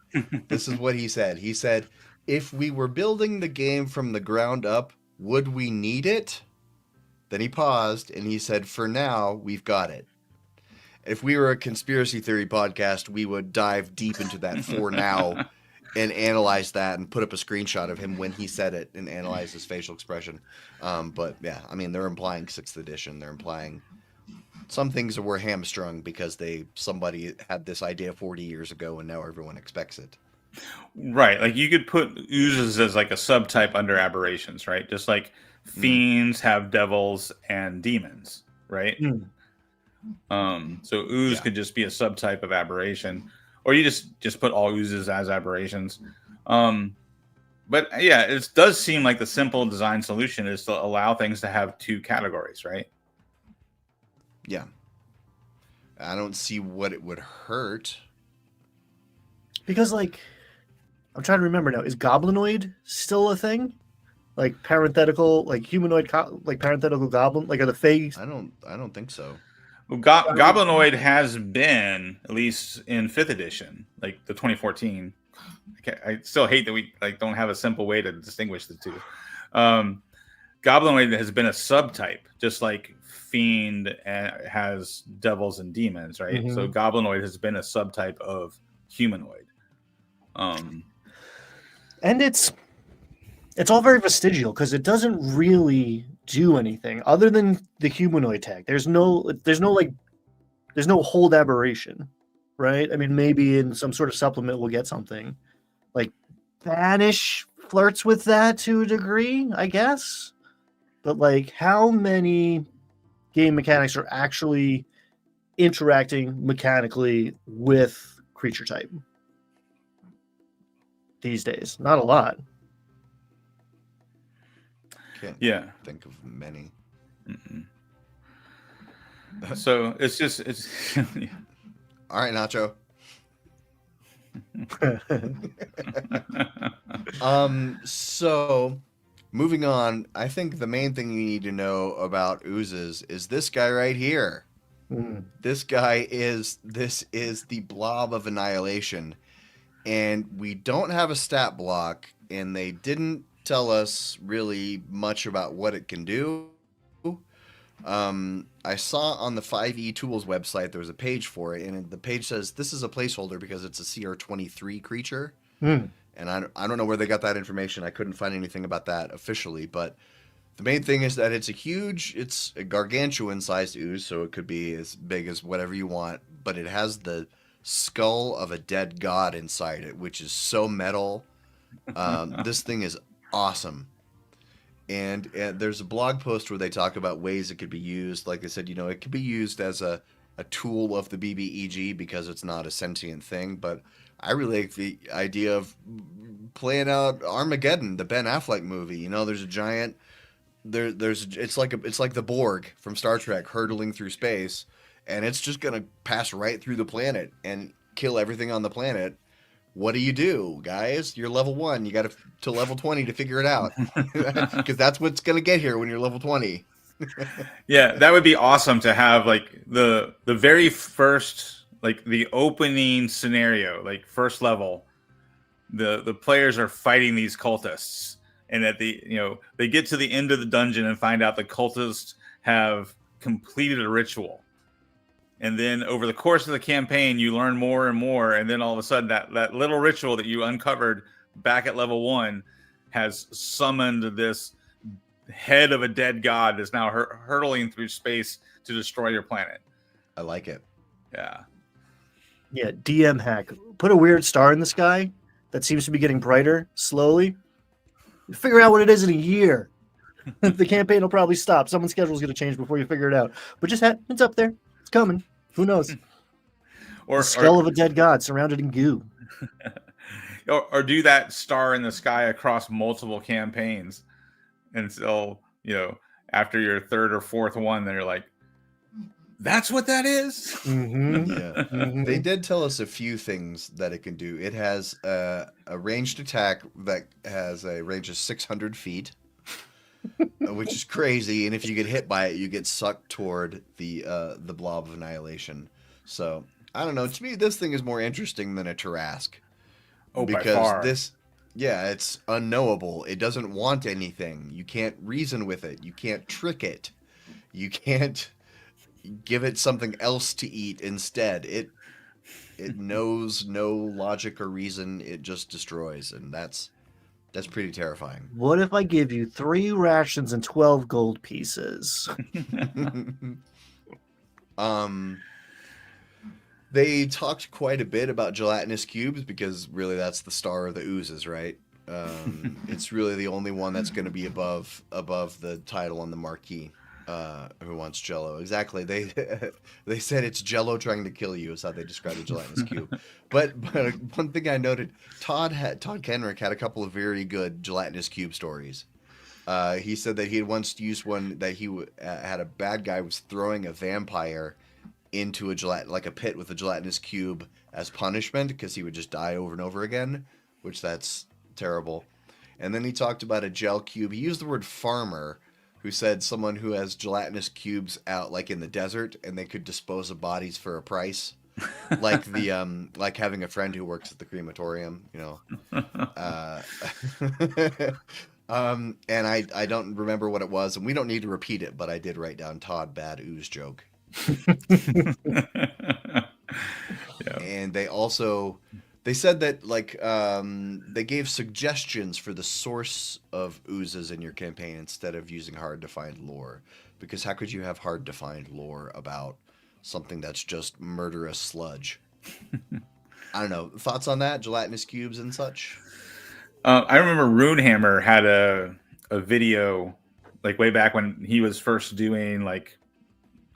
This is what he said. He said, if we were building the game from the ground up, would we need it? Then he paused and he said, for now, we've got it. If we were a conspiracy theory podcast, we would dive deep into that for now and analyze that and put up a screenshot of him when he said it and analyze his facial expression. But yeah, I mean, they're implying 6th edition. They're implying some things were hamstrung because somebody had this idea 40 years ago and now everyone expects it. Right. Like you could put oozes as like a subtype under aberrations, right? Just like fiends have devils and demons, right? So ooze could just be a subtype of aberration, or you just put all oozes as aberrations. But yeah, it does seem like the simple design solution is to allow things to have 2 categories, right? Yeah. I don't see what it would hurt. Because, like, I'm trying to remember now. Is goblinoid still a thing? Like parenthetical, like humanoid, like parenthetical goblin? Like are the Fae? I don't think so. Well, goblinoid has been, at least in 5th edition, like the 2014. I still hate that we don't have a simple way to distinguish the two. Goblinoid has been a subtype, just like fiend has devils and demons, right? So goblinoid has been a subtype of humanoid. And it's all very vestigial because it doesn't really do anything other than the humanoid tag. There's no hold aberration, right? I mean, maybe in some sort of supplement we'll get something like Banish flirts with that to a degree, I guess. But like, how many game mechanics are actually interacting mechanically with creature type these days? Not a lot. Can't think of many. So it's yeah. All right, Nacho. So moving on, I think the main thing you need to know about oozes is this guy right here. This is the blob of annihilation, and we don't have a stat block, and they didn't tell us really much about what it can do. I saw on the 5e Tools website there was a page for it, and the page says this is a placeholder because it's a CR23 creature. And I don't know where they got that information. I couldn't find anything about that officially, but the main thing is that it's a gargantuan sized ooze, so it could be as big as whatever you want, but it has the skull of a dead god inside it, which is so metal. This thing is awesome. And there's a blog post where they talk about ways it could be used. Like I said, it could be used as a tool of the BBEG because it's not a sentient thing. But I really like the idea of playing out Armageddon, the Ben Affleck movie. There's a giant. It's like the Borg from Star Trek hurtling through space, and it's just gonna pass right through the planet and kill everything on the planet. What do, guys? You're level 1. You got to level 20 to figure it out. Because that's what's going to get here when you're level 20. Yeah, that would be awesome to have like the very first, like the opening scenario, like first level. The players are fighting these cultists, and at the they get to the end of the dungeon and find out the cultists have completed a ritual. And then over the course of the campaign, you learn more and more. And then all of a sudden, that little ritual that you uncovered back at level 1 has summoned this head of a dead god that's now hurtling through space to destroy your planet. I like it. Yeah. Yeah, DM hack. Put a weird star in the sky that seems to be getting brighter slowly. Figure out what it is in a year. The campaign will probably stop. Someone's schedule is going to change before you figure it out. But just it's up there. It's coming. Who knows? The skull of a dead god surrounded in goo. Or do that star in the sky across multiple campaigns until, after your third or fourth one, then you're like, that's what that is? Mm-hmm. Yeah. Mm-hmm. They did tell us a few things that it can do. It has a ranged attack that has a range of 600 feet, which is crazy. And if you get hit by it, you get sucked toward the blob of annihilation. So I don't know. To me, this thing is more interesting than a Tarrasque. Oh, because by far. it's unknowable. It doesn't want anything. You can't reason with it. You can't trick it. You can't give it something else to eat instead. It knows no logic or reason. It just destroys, and that's pretty terrifying. What if I give you 3 rations and 12 gold pieces? They talked quite a bit about gelatinous cubes because really that's the star of the oozes, right? It's really the only one that's going to be above the title on the marquee. Who wants Jello? Exactly. They said it's Jello trying to kill you is how they described the gelatinous cube. But one thing I noted, Todd Kenrick had a couple of very good gelatinous cube stories. He said that he had once used one that he had a bad guy was throwing a vampire into a pit with a gelatinous cube as punishment because he would just die over and over again, which that's terrible. And then he talked about a gel cube. He used the word farmer, who said someone who has gelatinous cubes out like in the desert and they could dispose of bodies for a price. Like the like having a friend who works at the crematorium, and I don't remember what it was, and we don't need to repeat it, but I did write down Todd bad ooze joke. Yeah. And they said that they gave suggestions for the source of oozes in your campaign instead of using hard to find lore, because how could you have hard to find lore about something that's just murderous sludge? I don't know. Thoughts on that? Gelatinous cubes and such? I remember Runehammer had a video like way back when he was first doing like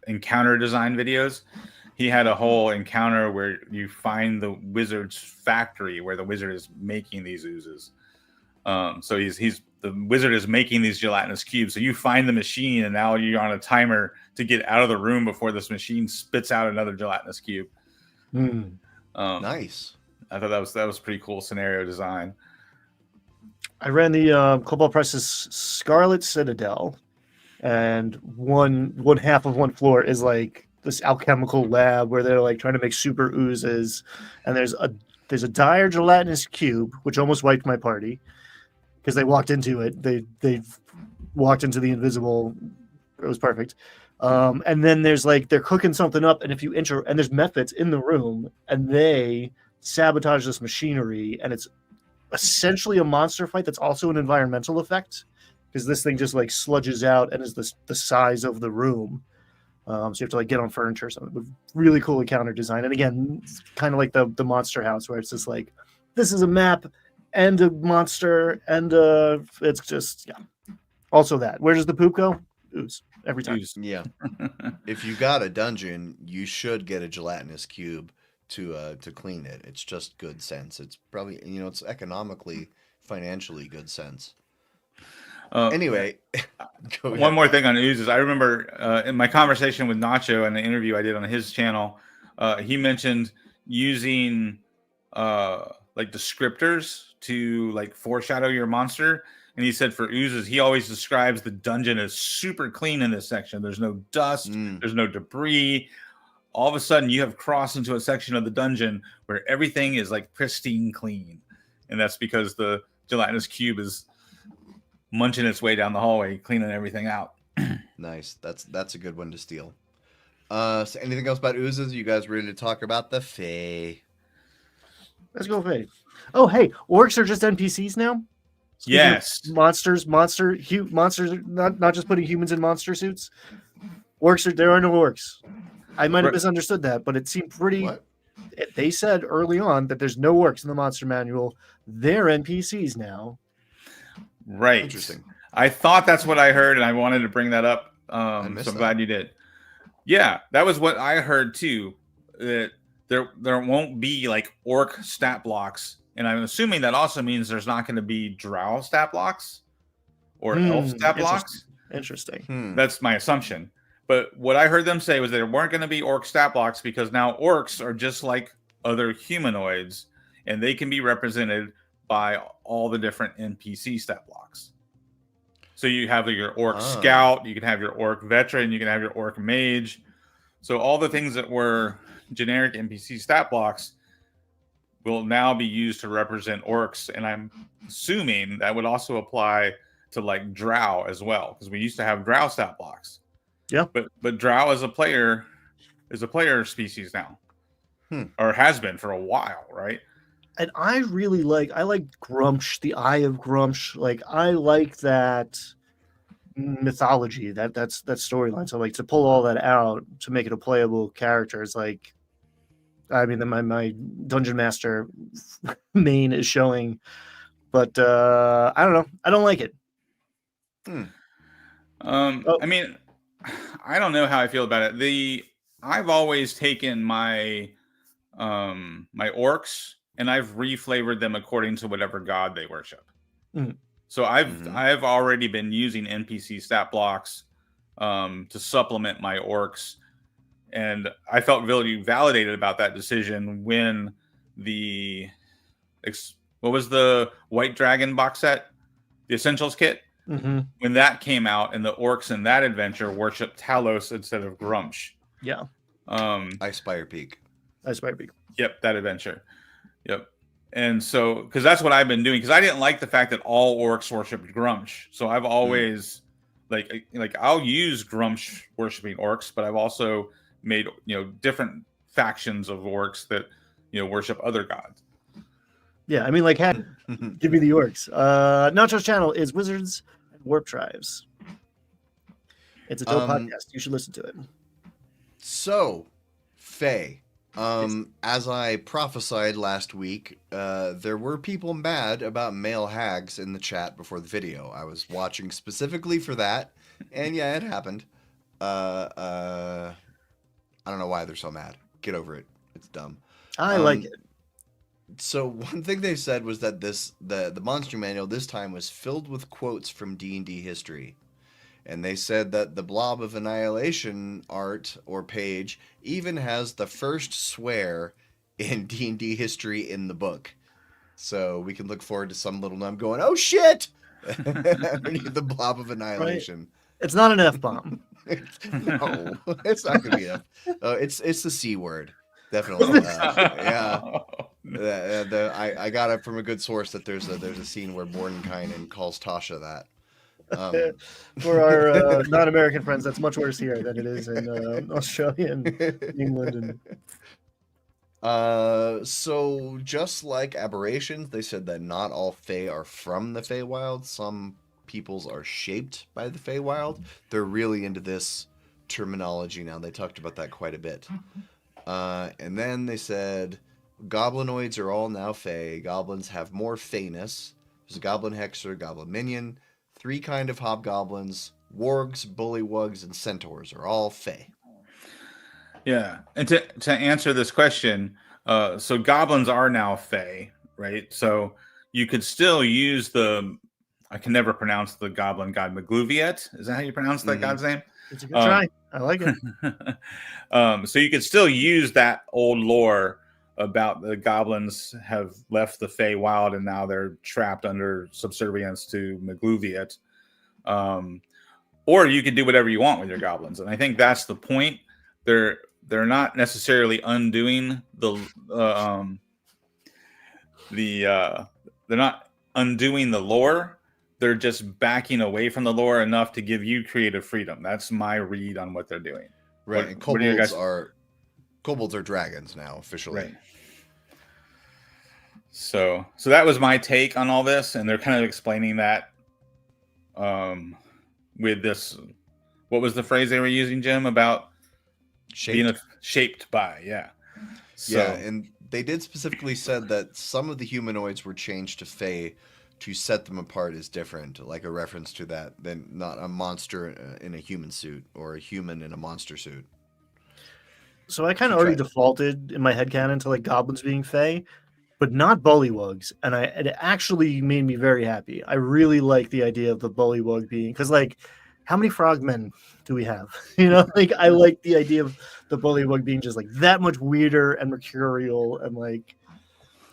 encounter design videos. He had a whole encounter where you find the wizard's factory where the wizard is making these oozes. So the wizard is making these gelatinous cubes. So you find the machine, and now you're on a timer to get out of the room before this machine spits out another gelatinous cube. Nice. I thought that was pretty cool scenario design. I ran the Cobalt Press's Scarlet Citadel, and one half of one floor is like this alchemical lab where they're like trying to make super oozes, and there's a dire gelatinous cube which almost wiped my party because they walked into it. They walked into the invisible. It was perfect. And then there's like they're cooking something up, and if you enter, and there's methods in the room, and they sabotage this machinery, and it's essentially a monster fight that's also an environmental effect because this thing just like sludges out and is the size of the room. So you have to like get on furniture or something. Really cool encounter design. And again, it's kind of like the Monster House where it's just like, this is a map and a monster and it's just, yeah. Also that. Where does the poop go? Ooze. Every time. Ooze. Yeah. If you got a dungeon, you should get a gelatinous cube to clean it. It's just good sense. It's probably, it's economically, financially good sense. Anyway, one more thing on oozes. I remember in my conversation with Nacho and the interview I did on his channel, he mentioned using like descriptors to like foreshadow your monster. And he said for oozes, he always describes the dungeon as super clean in this section. There's no dust, there's no debris. All of a sudden, you have crossed into a section of the dungeon where everything is like pristine clean. And that's because the gelatinous cube is munching its way down the hallway, cleaning everything out. Nice. That's a good one to steal. So anything else about oozes? You guys ready to talk about the Fae? Let's go, Faye. Oh, hey, orcs are just NPCs now. Speaking of Yes. monsters, monsters, not just putting humans in monster suits. There are no orcs. I might have Right. misunderstood that, but it seemed pretty. What? They said early on that there's no orcs in the monster manual. They're NPCs now. Right. Interesting. I thought that's what I heard, and I wanted to bring that up. So missed I'm that. glad you did. Yeah, that was what I heard too. That there won't be like orc stat blocks, and I'm assuming that also means there's not going to be drow stat blocks or elf stat blocks. Interesting. That's my assumption. But what I heard them say was there weren't going to be orc stat blocks because now orcs are just like other humanoids, and they can be represented by all the different NPC stat blocks. So you have your orc scout, you can have your orc veteran, you can have your orc mage. So all the things that were generic NPC stat blocks will now be used to represent orcs, and I'm assuming that would also apply to like drow as well, because we used to have drow stat blocks. Yeah, but drow is a player species now, or has been for a while, right? And I like Grumsh, the Eye of Grumsh. Like I like that mythology, that's that storyline. So like to pull all that out to make it a playable character is like, I mean, my dungeon master main is showing, but I don't know. I don't like it. I mean, I don't know how I feel about it. I've always taken my my orcs and I've reflavored them according to whatever god they worship. So I've already been using NPC stat blocks to supplement my orcs, and I felt really validated about that decision when what was the White Dragon box set, the Essentials kit, when that came out, and the orcs in that adventure worshipped Talos instead of Grumsh. Yeah. Icespire Peak. Yep, that adventure. Yep. And so, because that's what I've been doing, because I didn't like the fact that all orcs worshipped Grumsh. So I've always like I'll use Grumsh worshiping orcs, but I've also made different factions of orcs that worship other gods. Yeah, I mean, like, give me the orcs. Nacho's channel is Wizards and Warp Tribes. It's a dope podcast. You should listen to it. So, Faye, as I prophesied last week, there were people mad about male hags in the chat before the video. I was watching specifically for that, and yeah, it happened. I don't know why they're so mad. Get over it. It's dumb. I like it. So one thing they said was that the monster manual this time was filled with quotes from D&D history. And they said that the Blob of Annihilation art or page even has the first swear in D&D history in the book. So we can look forward to some little gnome going, "Oh shit!" underneath the Blob of Annihilation. Right. It's not an F-bomb. No, it's not going to be F. It's the C word. Definitely. Yeah. I got it from a good source that there's a scene where Mordenkainen calls Tasha that. For our non-American friends, that's much worse here than it is in Australia and England. So just like aberrations, they said that not all Fae are from the Feywild. Some peoples are shaped by the Feywild. They're really into this terminology now. They talked about that quite a bit. And then they said goblinoids are all now Fae. Goblins have more Faeness. There's a goblin hexer, goblin minion. 3 kind of hobgoblins, wargs, bullywugs, and centaurs are all Fae. Yeah, and to answer this question, so goblins are now Fae, right? So you could still use I can never pronounce the goblin god Magluviet. Is that how you pronounce that god's name? It's a good try. I like it. So you could still use that old lore about the goblins have left the Feywild and now they're trapped under subservience to Magluviet. Or you can do whatever you want with your goblins, and I think that's the point. They're not necessarily undoing they're not undoing the lore. they're just backing away from the lore enough to give you creative freedom. That's my read on what they're doing. Right, and what are your guys? kobolds are dragons now officially. Right. So that was my take on all this, and they're kind of explaining that with this. What was the phrase they were using, Jim, about being shaped by? Yeah. So, yeah, and they did specifically said that some of the humanoids were changed to Fae to set them apart as different, like a reference to that, than not a monster in a human suit or a human in a monster suit. So I kind of already defaulted in my headcanon to like goblins being Fae, but not bullywugs, and it actually made me very happy. I really like the idea of the bullywug being, because like, how many frogmen do we have? You know, like I like the idea of the bullywug being just like that much weirder and mercurial, and like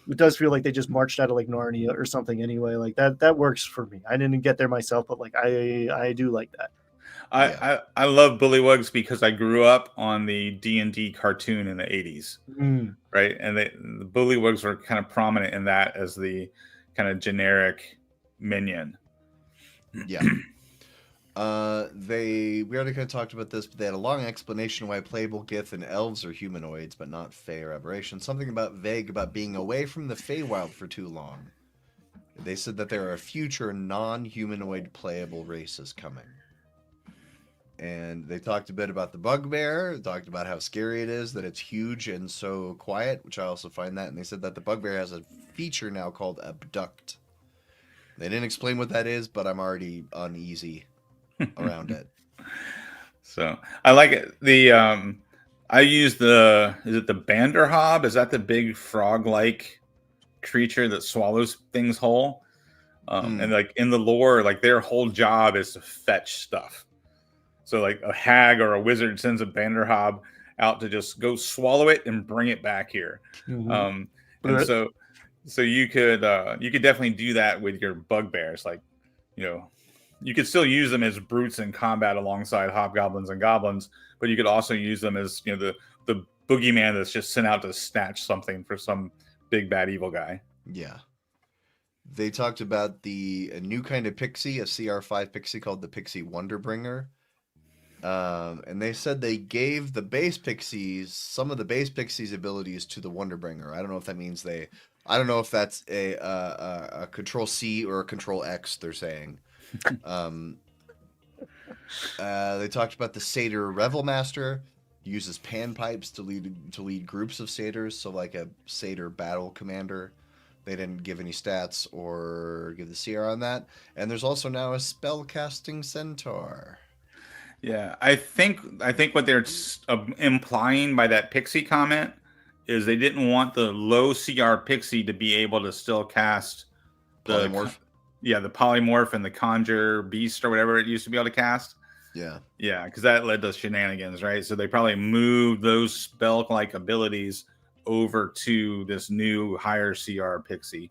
it does feel like they just marched out of like Narnia or something anyway. Like that works for me. I didn't get there myself, but like I do like that. I love bullywugs because I grew up on the D&D cartoon in the 80s, right? And the bullywugs were kind of prominent in that as the kind of generic minion. Yeah. We already kind of talked about this, but they had a long explanation why playable Gith and elves are humanoids, but not Fae or aberrations. Something vague about being away from the Feywild for too long. They said that there are future non-humanoid playable races coming. And they talked a bit about the bugbear, talked about how scary it is, that it's huge and so quiet, which I also find that. And they said that the bugbear has a feature now called abduct. They didn't explain what that is, but I'm already uneasy around it. So I like it. I use is it the Banderhob? Is that the big frog-like creature that swallows things whole? And like in the lore, like their whole job is to fetch stuff. So like a hag or a wizard sends a Banderhob out to just go swallow it and bring it back here. And so you could definitely do that with your bugbears. Like, you know, you could still use them as brutes in combat alongside hobgoblins and goblins, but you could also use them as, you know, the boogeyman that's just sent out to snatch something for some big bad evil guy. Yeah. They talked about a new kind of pixie, a CR5 pixie called the Pixie Wonderbringer. And they said they gave some of the base pixies abilities to the Wonderbringer. I don't know if that means I don't know if that's a Control C or a Control X. They're saying. They talked about the Satyr Revelmaster. Uses panpipes to lead groups of satyrs. So like a satyr battle commander. They didn't give any stats or give the CR on that. And there's also now a spellcasting centaur. Yeah, I think what they're implying by that pixie comment is they didn't want the low CR pixie to be able to still cast the polymorph. The polymorph and the conjure beast or whatever it used to be able to cast. Yeah, because that led to shenanigans, right? So they probably moved those spell-like abilities over to this new higher CR pixie,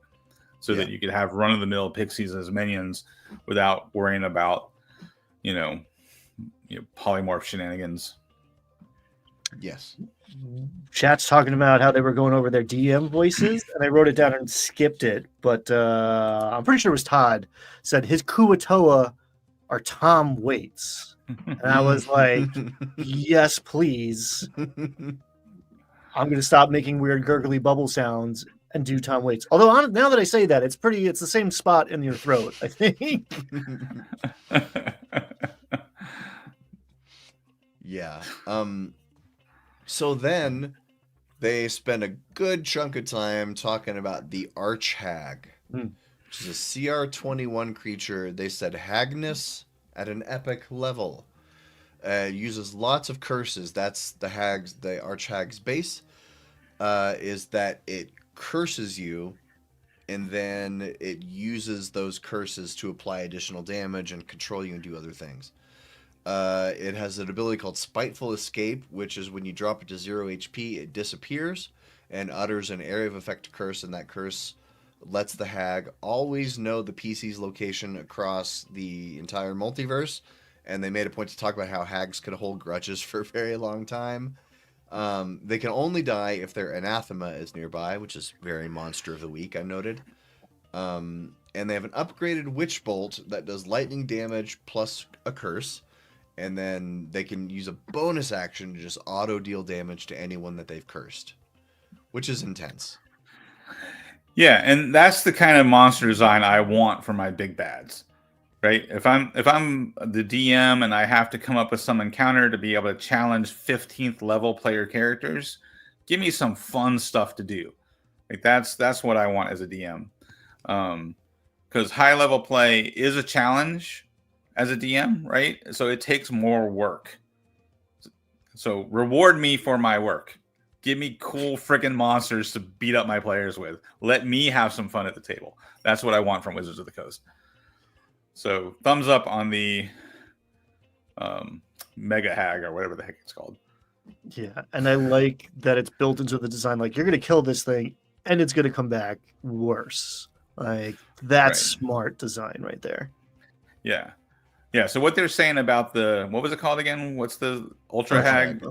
so that you could have run-of-the-mill pixies as minions without worrying about, polymorph shenanigans. Yes. Chat's talking about how they were going over their DM voices, and I wrote it down and skipped it, but I'm pretty sure it was Todd said his Kuatoa are Tom Waits. And I was like, yes, please. I'm going to stop making weird gurgly bubble sounds and do Tom Waits. Although now that I say that, it's the same spot in your throat, I think. Yeah. So then they spend a good chunk of time talking about the Arch Hag, which is a CR21 creature. They said Hagness at an epic level. Uses lots of curses. That's the Arch Hag's base, is that it curses you, and then it uses those curses to apply additional damage and control you and do other things. It has an ability called Spiteful Escape, which is when you drop it to 0 HP, it disappears and utters an area of effect curse, and that curse lets the hag always know the PC's location across the entire multiverse. And they made a point to talk about how hags could hold grudges for a very long time. They can only die if their anathema is nearby, which is very monster of the week, I noted. and they have an upgraded witch bolt that does lightning damage plus a curse, and then they can use a bonus action to just auto deal damage to anyone that they've cursed, which is intense. Yeah, and that's the kind of monster design I want for my big bads. Right? If I'm the DM and I have to come up with some encounter to be able to challenge 15th level player characters, give me some fun stuff to do. Like that's what I want as a DM. Because high level play is a challenge as a DM, right? So it takes more work. So reward me for my work. Give me cool freaking monsters to beat up my players with. Let me have some fun at the table. That's what I want from Wizards of the Coast. So thumbs up on the Mega Hag or whatever the heck it's called. Yeah, and I like that it's built into the design. Like, you're going to kill this thing, and it's going to come back worse. Like, that's smart design right there. Yeah. Yeah, so what they're saying about what was it called again? What's the Ultra Hag?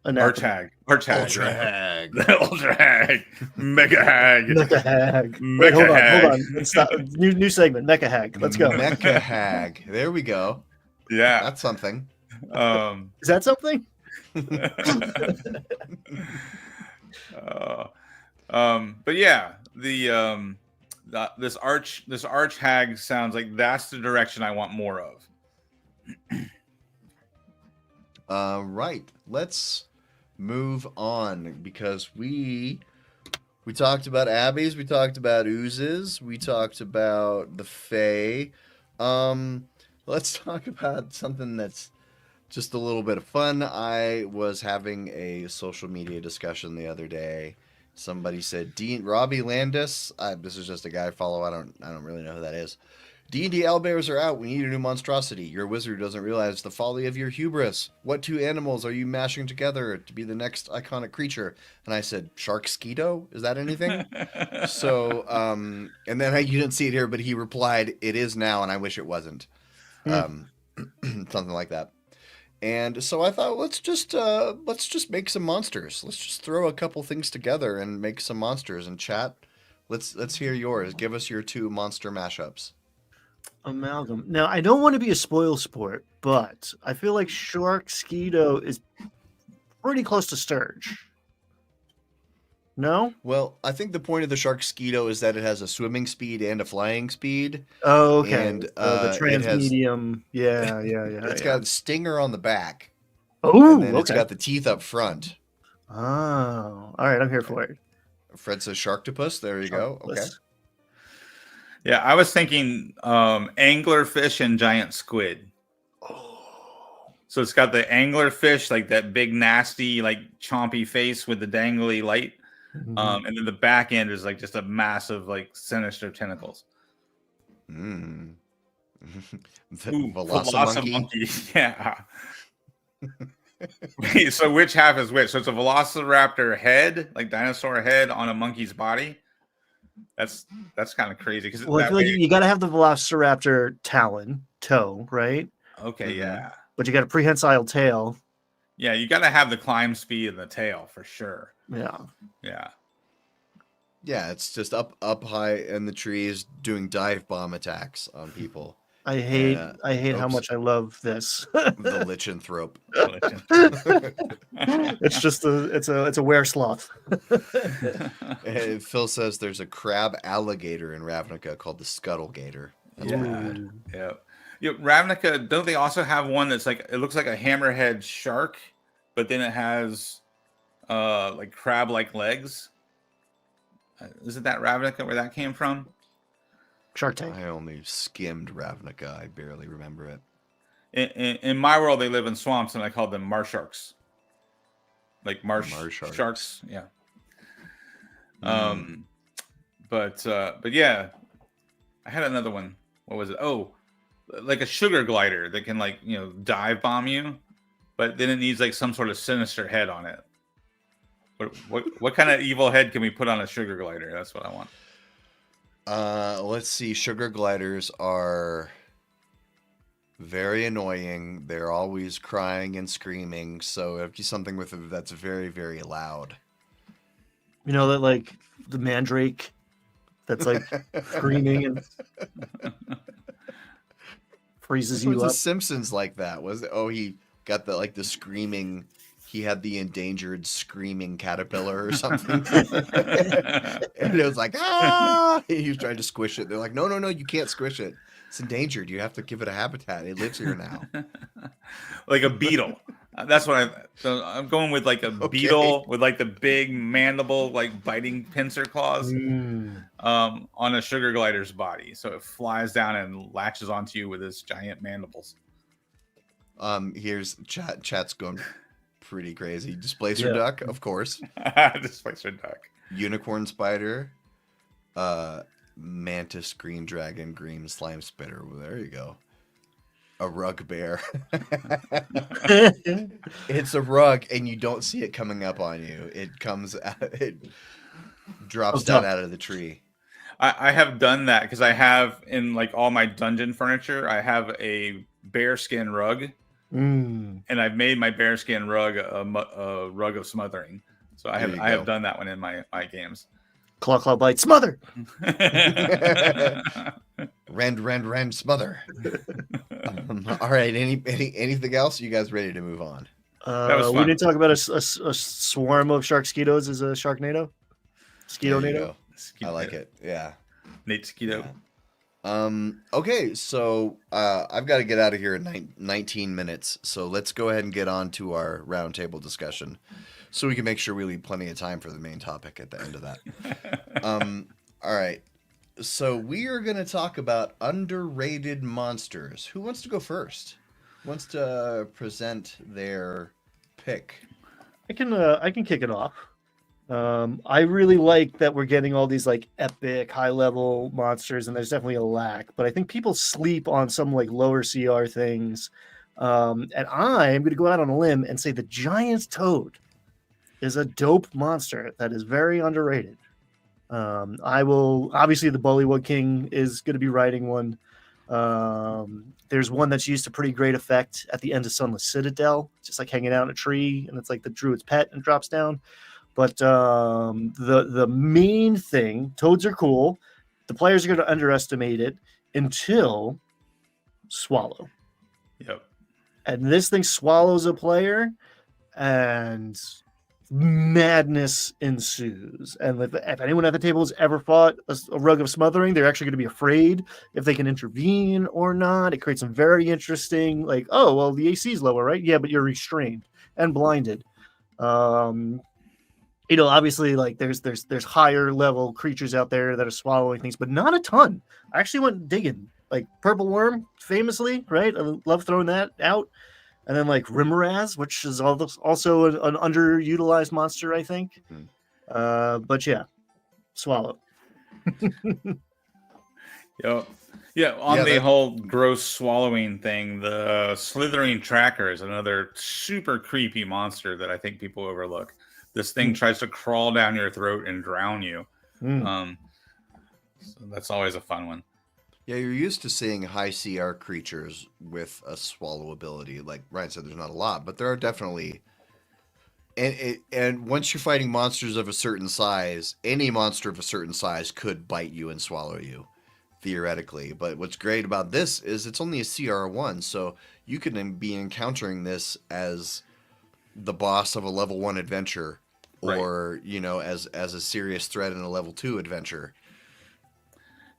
Arch Hag. Ultra Hag. Ultra Hag. Mega Hag. Mecha Hag. Mecha Wait, Hag. hold on. Let's stop. New segment. Mecha Hag. Let's go. Mecha Hag. There we go. Yeah. That's something. Is that something? But yeah, this arch hag sounds like that's the direction I want more of. Right. Let's move on, because we talked about abbeys, we talked about oozes, we talked about the fae. Let's talk about something that's just a little bit of fun. I was having a social media discussion the other day. Somebody said, Robbie Landis. This is just a guy I follow. I don't really know who that is. D&D owlbears are out. We need a new monstrosity. Your wizard doesn't realize the folly of your hubris. What two animals are you mashing together to be the next iconic creature? And I said, Sharkskeeto? Is that anything? So, and then you didn't see it here, but he replied, it is now, and I wish it wasn't. Something like that. And so I thought, let's just make some monsters. Let's just throw a couple things together and make some monsters. And chat, let's hear yours. Give us your two monster mashups. Amalgam. Now, I don't want to be a spoil sport, but I feel like Sharkskeeto is pretty close to Sturge. No? Well, I think the point of the Sharkskeeto is that it has a swimming speed and a flying speed. Oh, okay. And the transmedium. Yeah. It's got a stinger on the back. Oh, and then it's got the teeth up front. Oh, all right. I'm here for it. Fred says Sharktopus. There you go. Okay. Yeah, I was thinking anglerfish and giant squid. Oh. So it's got the anglerfish, like that big, nasty, like chompy face with the dangly light. Mm-hmm. And then the back end is like just a massive, like sinister tentacles. The Monkey. Yeah. Wait, so which half is which? So it's a velociraptor head, like dinosaur head on a monkey's body. That's kind of crazy. Because I feel like you got to have the velociraptor toe, right? Okay, yeah. But you got a prehensile tail. Yeah, you got to have the climb speed in the tail for sure. Yeah. Yeah, it's just up high in the trees doing dive bomb attacks on people. I hate how much I love this. The lycanthrope. It's just it's a were sloth. Phil says there's a crab alligator in Ravnica called the Scuttlegator. That's bad. Yeah. Ravnica, don't they also have one that's like, it looks like a hammerhead shark, but then it has like crab-like legs? Isn't that Ravnica where that came from? Shark Tank. I only skimmed Ravnica. I barely remember it. In my world, they live in swamps, and I call them marsh sharks. Like marsh sharks. Yeah. But yeah, I had another one. What was it? Oh, like a sugar glider that can dive bomb you, but then it needs like some sort of sinister head on it. What kind of evil head can we put on a sugar glider? That's what I want. Let's see. Sugar gliders are very annoying. They're always crying and screaming. So if you something with it that's very, very loud. You know that like the mandrake that's like screaming and freezes This was you the up. Simpsons like that, was it? Oh, he got the screaming. He had the endangered screaming caterpillar or something, and it was like ah. He was trying to squish it. They're like, no, no, no, you can't squish it. It's endangered. You have to give it a habitat. It lives here now. Like a beetle. That's what I'm going with, like a beetle with like the big mandible, like biting pincer claws, on a sugar glider's body. So it flies down and latches onto you with its giant mandibles. Here's chat's going pretty crazy. Displacer duck, of course. Displacer duck. Unicorn spider. Mantis, green dragon, green slime spitter. Well, there you go. A rug bear. It's a rug, and you don't see it coming up on you. It comes out, it drops down out of the tree. I have done that because I have in like all my dungeon furniture, I have a bearskin rug, and I've made my bearskin rug a rug of smothering. So I have done that one in my games. Claw bite, smother. Rend, smother. All right. Anything else? You guys ready to move on? We didn't talk about a swarm of sharkskeetos as a Sharknado. Skeeto-nado. I like it. Yeah. Nate Skeeto. Yeah. Okay, so I've got to get out of here in 19 minutes. So let's go ahead and get on to our roundtable discussion, so we can make sure we leave plenty of time for the main topic at the end of that. All right. So we are going to talk about underrated monsters. Who wants to go first? Who wants to present their pick? I can kick it off. I really like that we're getting all these like epic high level monsters, and there's definitely a lack, but I think people sleep on some like lower CR things. And I'm going to go out on a limb and say the giant toad is a dope monster that is very underrated. I will obviously the Bullywug King is going to be riding one. There's one that's used to pretty great effect at the end of Sunless Citadel, just like hanging out in a tree, and it's like the druid's pet and drops down. But the main thing, toads are cool. The players are going to underestimate it until Swallow. Yep. And this thing swallows a player, and madness ensues. And if anyone at the table has ever fought a rug of smothering, they're actually going to be afraid if they can intervene or not. It creates some very interesting, like, oh, well, the AC is lower, right? Yeah, but you're restrained and blinded. Obviously, like there's higher level creatures out there that are swallowing things, but not a ton. I actually went digging, like Purple Worm, famously, right? I love throwing that out. And then like Rimmeraz, which is also an underutilized monster, I think. But yeah, Swallow. Yep. Yeah, on the whole gross swallowing thing, the Slithering Tracker is another super creepy monster that I think people overlook. This thing tries to crawl down your throat and drown you. So that's always a fun one. Yeah, you're used to seeing high CR creatures with a swallow ability. Like Ryan said, there's not a lot, but there are definitely. And once you're fighting monsters of a certain size, any monster of a certain size could bite you and swallow you, theoretically. But what's great about this is it's only a CR1, so you can be encountering this as the boss of a level 1 adventure, or as a serious threat in a level 2 adventure.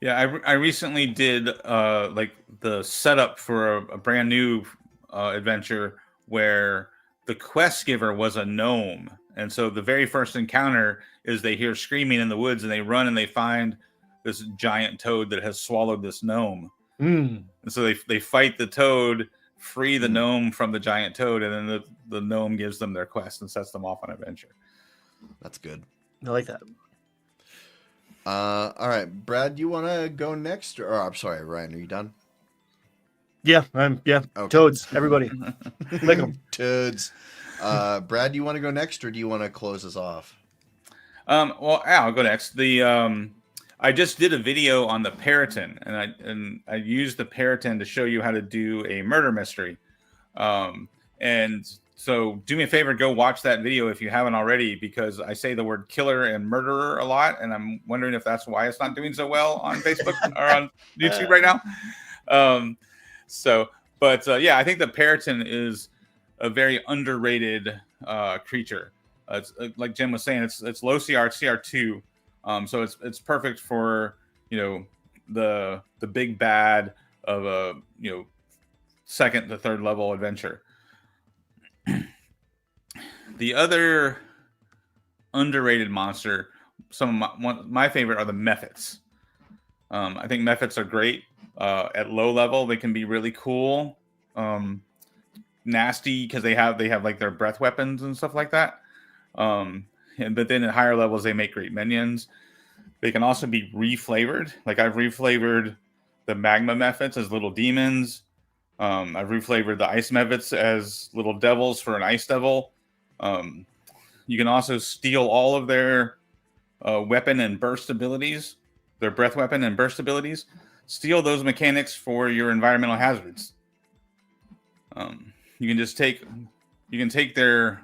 Yeah, I recently did like the setup for a brand new adventure where the quest giver was a gnome, and so the very first encounter is they hear screaming in the woods, and they run and they find this giant toad that has swallowed this gnome. And so they fight the toad, free the gnome from the giant toad, and then the gnome gives them their quest and sets them off on an adventure. That's good. I like that. All right, Brad, do you want to go next? Or I'm sorry, Ryan, are you done? Yeah, Okay. Toads, everybody. Lick 'em. Toads. Brad, do you want to go next, or do you want to close us off? Well, I'll go next. I just did a video on the Periton, and I used the Periton to show you how to do a murder mystery. And So do me a favor, go watch that video if you haven't already, because I say the word killer and murderer a lot, and I'm wondering if that's why it's not doing so well on Facebook or on YouTube right now. Yeah, I think the Periton is a very underrated creature. It's like Jim was saying, it's low CR, it's CR2, so it's perfect for the big bad of a second to third level adventure. The other underrated monster, some of my favorite, are the Mephits. I think Mephits are great. At low level, they can be really cool, nasty because they have like their breath weapons and stuff like that. But then at higher levels, they make great minions. They can also be reflavored. Like I've reflavored the Magma Mephits as little demons. I've reflavored the Ice Mephits as little devils for an Ice Devil. You can also steal all of their weapon and burst abilities, their breath weapon and burst abilities. Steal those mechanics for your environmental hazards. You can just take their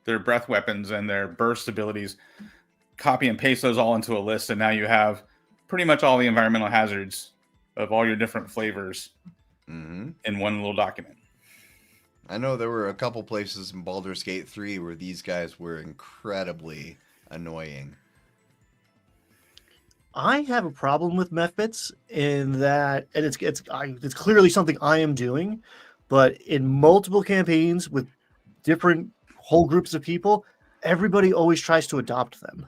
breath weapons and their burst abilities, copy and paste those all into a list, and now you have pretty much all the environmental hazards of all your different flavors in one little document. I know there were a couple places in Baldur's Gate 3 where these guys were incredibly annoying. I have a problem with Mephits in that, and it's clearly something I am doing, but in multiple campaigns with different whole groups of people, everybody always tries to adopt them.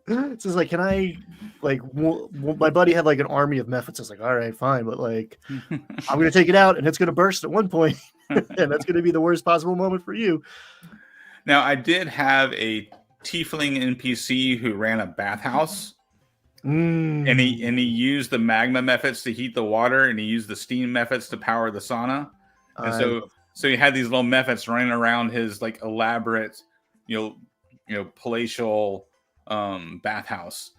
It's just like, can I, like, my buddy had like an army of Mephits. I was like, all right, fine, but like, I'm going to take it out and it's going to burst at one point, and that's going to be the worst possible moment for you. Now, I did have a tiefling NPC who ran a bathhouse, and he used the magma Mephits to heat the water, and he used the steam Mephits to power the sauna, and so he had these little Mephits running around his like elaborate, palatial bathhouse.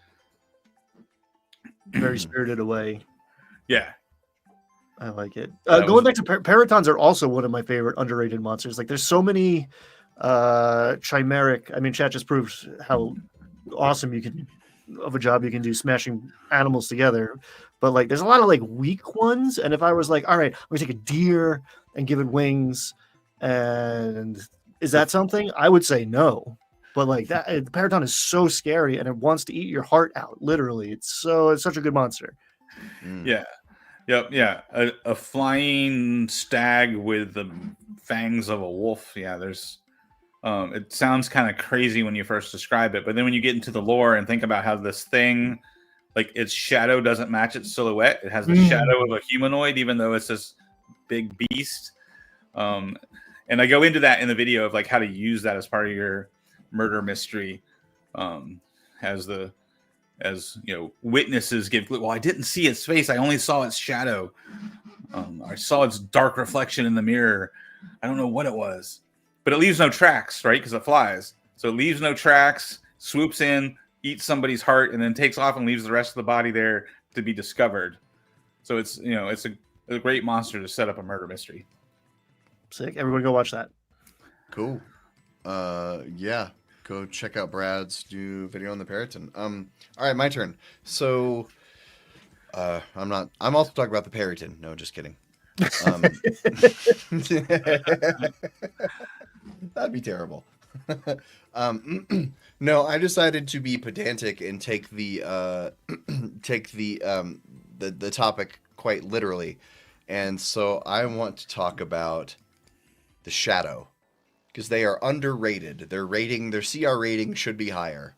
Very Spirited Away. Yeah, I like it. Going back to Peritons are also one of my favorite underrated monsters. Like, there's so many chimeric. I mean, chat just proves how awesome of a job you can do smashing animals together. But like, there's a lot of like weak ones. And if I was like, all right, I'm gonna take a deer and give it wings, and is that something? I would say no. But like that, the Periton is so scary, and it wants to eat your heart out. Literally, it's such a good monster. Yeah. Yep, yeah. A flying stag with the fangs of a wolf. Yeah, there's it sounds kind of crazy when you first describe it, but then when you get into the lore and think about how this thing, like, its shadow doesn't match its silhouette. It has the shadow of a humanoid, even though it's this big beast. And I go into that in the video of like how to use that as part of your murder mystery, as witnesses give. Well, I didn't see its face; I only saw its shadow. I saw its dark reflection in the mirror. I don't know what it was, but it leaves no tracks, right? Because it flies, so it leaves no tracks. Swoops in, eats somebody's heart, and then takes off and leaves the rest of the body there to be discovered. So it's a great monster to set up a murder mystery. Sick! Everyone, go watch that. Cool. Yeah. Go check out Brad's new video on the Periton. All right, my turn. So, I'm also talking about the Periton. No, just kidding. That'd be terrible. No, I decided to be pedantic and take the topic quite literally, and so I want to talk about the Shadow. Because they are underrated. Their CR rating should be higher.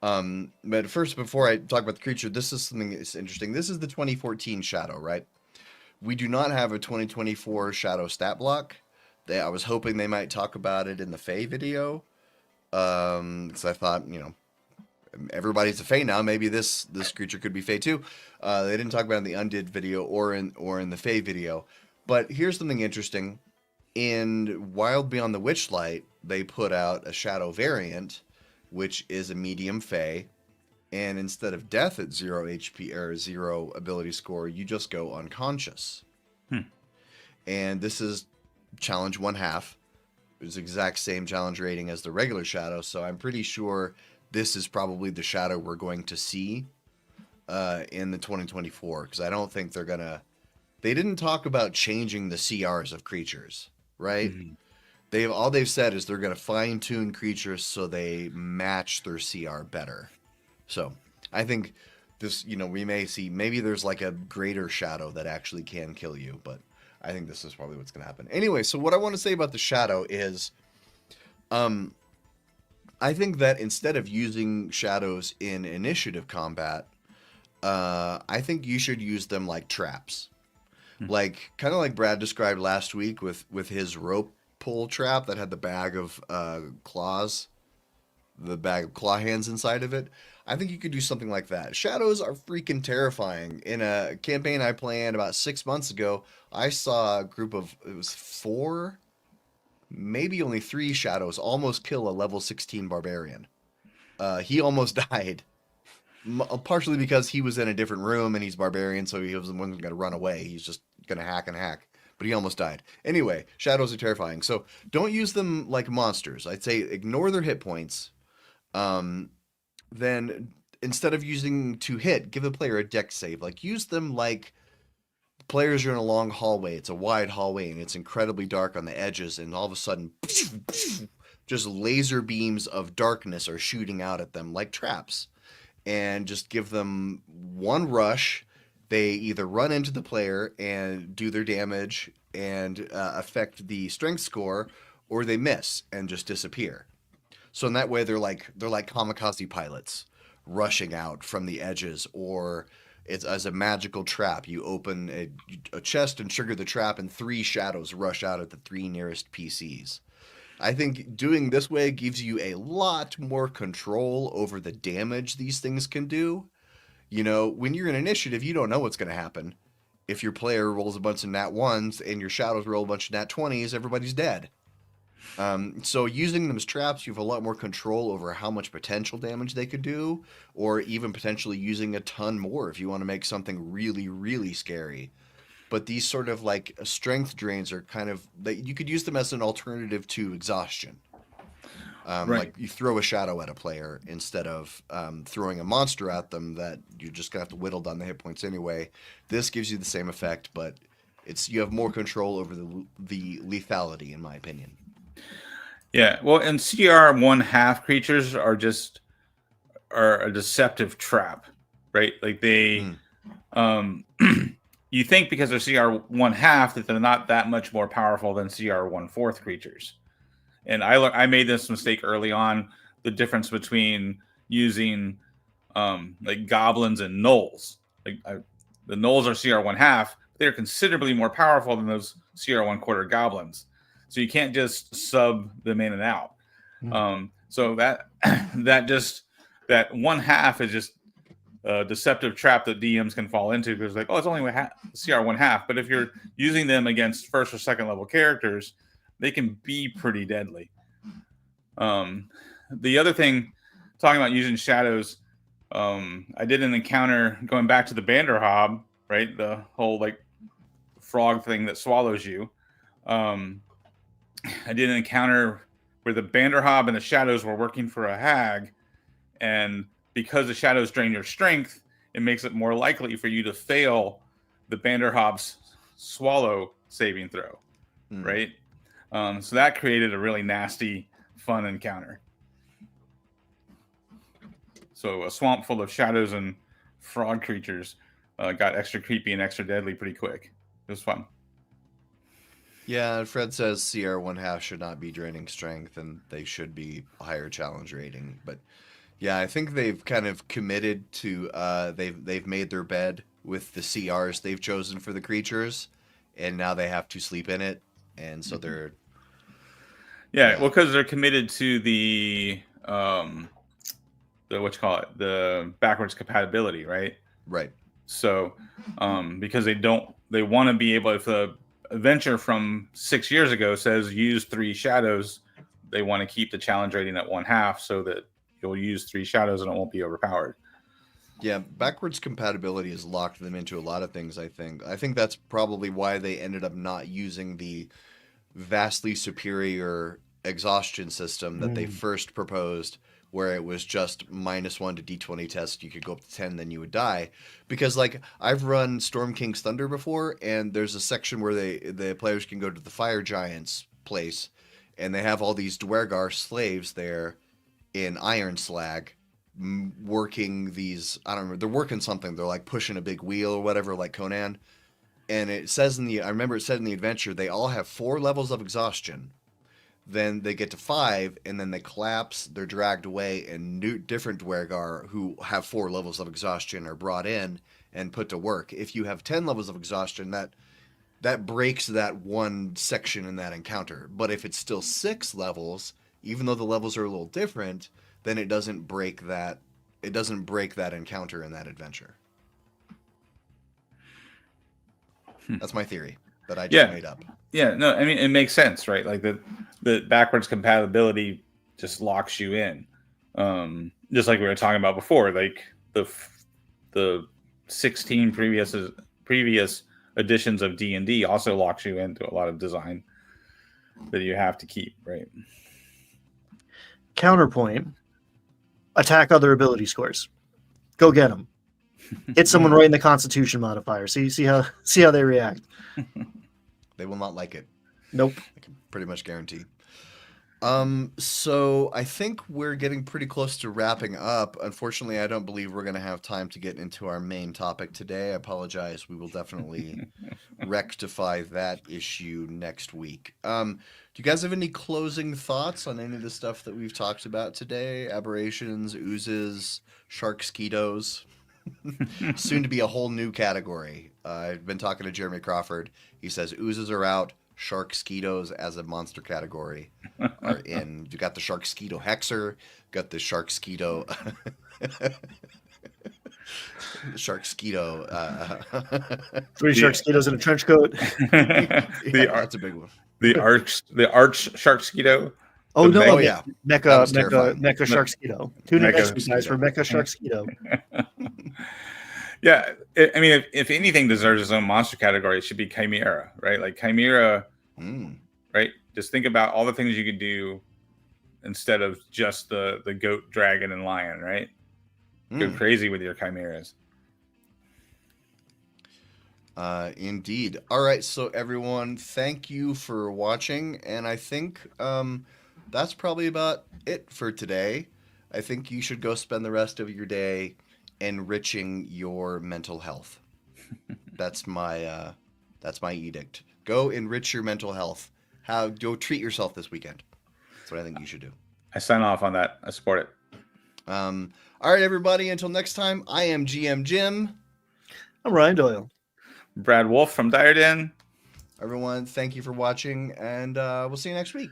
But first, before I talk about the creature, this is something that's interesting. This is the 2014 Shadow, right? We do not have a 2024 Shadow stat block. I was hoping they might talk about it in the Fae video. Because I thought, everybody's a Fae now. Maybe this creature could be Fae too. They didn't talk about it in the Undid video or in the Fae video. But here's something interesting. In Wild Beyond the Witchlight, they put out a Shadow variant, which is a medium Fae, and instead of death at 0 HP or 0 ability score, you just go unconscious. And this is challenge 1/2. It's the exact same challenge rating as the regular shadow, so I'm pretty sure this is probably the shadow we're going to see in the 2024, because I don't think they didn't talk about changing the CRs of creatures, right? Mhm. They've said is they're going to fine tune creatures so they match their CR better. So I think this, we may see, maybe there's like a greater shadow that actually can kill you, but I think this is probably what's going to happen. Anyway, so what I want to say about the shadow is, I think that instead of using shadows in initiative combat, I think you should use them like traps. Like, kind of like Brad described last week with his rope pull trap that had the bag of claws, the bag of claw hands inside of it. I think you could do something like that. Shadows are freaking terrifying. In a campaign I planned about 6 months ago, I saw a group of, it was 4, maybe only 3 shadows almost kill a level 16 barbarian. He almost died. Partially because he was in a different room and he's barbarian, so he wasn't going to run away. He's just going to hack and hack. But he almost died. Anyway, shadows are terrifying. So don't use them like monsters. I'd say ignore their hit points. Then instead of using to hit, give the player a dex save. Like, use them like players are in a long hallway. It's a wide hallway and it's incredibly dark on the edges, and all of a sudden just laser beams of darkness are shooting out at them like traps. And just give them one rush. They either run into the player and do their damage and affect the strength score, or they miss and just disappear. So in that way, they're like kamikaze pilots rushing out from the edges, or it's as a magical trap. You open a chest and trigger the trap, and 3 shadows rush out at the 3 nearest PCs. I think doing this way gives you a lot more control over the damage these things can do. When you're in initiative, you don't know what's going to happen. If your player rolls a bunch of nat 1s and your shadows roll a bunch of nat 20s, everybody's dead. So using them as traps, you have a lot more control over how much potential damage they could do, or even potentially using a ton more if you want to make something really, really scary. But these sort of like strength drains are kind of, that you could use them as an alternative to exhaustion. Right. Like you throw a shadow at a player instead of throwing a monster at them that you're just gonna have to whittle down the hit points anyway. This gives you the same effect, but you have more control over the lethality, in my opinion. Yeah, well, and CR 1/2 creatures are a deceptive trap, right? Like they, you think because they're CR 1/2 that they're not that much more powerful than CR 1/4 creatures. And I made this mistake early on, the difference between using like goblins and gnolls. The gnolls are CR 1/2, but they're considerably more powerful than those CR 1/4 goblins. So you can't just sub them in and out. So that 1/2 is just a deceptive trap that DMs can fall into, because like, oh, it's only CR 1/2. But if you're using them against first or second level characters, they can be pretty deadly. The other thing, talking about using shadows, I did an encounter going back to the Banderhob, right? The whole like frog thing that swallows you. I did an encounter where the Banderhob and the shadows were working for a hag, and because the shadows drain your strength, it makes it more likely for you to fail the Banderhob's swallow saving throw, right? So that created a really nasty, fun encounter. So a swamp full of shadows and frog creatures got extra creepy and extra deadly pretty quick. It was fun. Yeah, Fred says CR 1/2 should not be draining strength, and they should be a higher challenge rating. But yeah, I think they've kind of committed to they've made their bed with the CRs they've chosen for the creatures, and now they have to sleep in it, and so they're well, because they're committed to the the backwards compatibility, right? Right. So because they want to be able, if a adventure from 6 years ago says use 3 shadows, they want to keep the challenge rating at 1/2 so that you'll use 3 shadows and it won't be overpowered. Yeah, backwards compatibility has locked them into a lot of things, I think. I think that's probably why they ended up not using the vastly superior exhaustion system that they first proposed, where it was just -1 to D20 test. You could go up to 10, then you would die. Because like I've run Storm King's Thunder before, and there's a section where the players can go to the Fire Giant's place, and they have all these Dwergar slaves there in Iron Slag working these, I don't remember, they're working something. They're like pushing a big wheel or whatever, like Conan. And it says I remember it said in the adventure, they all have 4 levels of exhaustion. Then they get to 5, and then they collapse, they're dragged away, and different Dwergar who have 4 levels of exhaustion are brought in and put to work. If you have 10 levels of exhaustion, that breaks that one section in that encounter. But if it's still 6 levels, even though the levels are a little different, then it doesn't break that encounter in that adventure. That's my theory that I just made up. Yeah, no, I mean, it makes sense, right? Like the backwards compatibility just locks you in. Just like we were talking about before, like the 16 previous editions of D&D also locks you into a lot of design that you have to keep, right? Counterpoint: attack other ability scores. Go get them. Hit someone right in the Constitution modifier. See how they react. They will not like it. Nope. I can pretty much guarantee. So I think we're getting pretty close to wrapping up. Unfortunately, I don't believe we're going to have time to get into our main topic today. I apologize. We will definitely rectify that issue next week. Do you guys have any closing thoughts on any of the stuff that we've talked about today? Aberrations, oozes, sharkskeetos. Soon to be a whole new category. I've been talking to Jeremy Crawford. He says oozes are out. Sharkskeetos as a monster category are in. You got the Sharkskeeto Hexer, got the Sharkskeeto Three Sharkskeetos in a trench coat. That's a big one. The arch Sharkskeeto. Oh no! Mecha Sharkskeeto. Tune in next week, guys, for Mecha Sharkskeeto. Yeah, I mean, if anything deserves its own monster category, it should be Chimera, right? Like Chimera, right? Just think about all the things you could do instead of just the goat, dragon, and lion, right? Go crazy with your chimeras. Indeed. All right, so everyone, thank you for watching, and I think that's probably about it for today. I think you should go spend the rest of your day enriching your mental health. That's my edict. Go enrich your mental health. Go treat yourself this weekend. That's what I think you should do. I sign off on that. I support it. All right, everybody. Until next time, I am GM Jim. I'm Ryan Doyle. Brad Wolf from Dire Den. Everyone, thank you for watching, and we'll see you next week.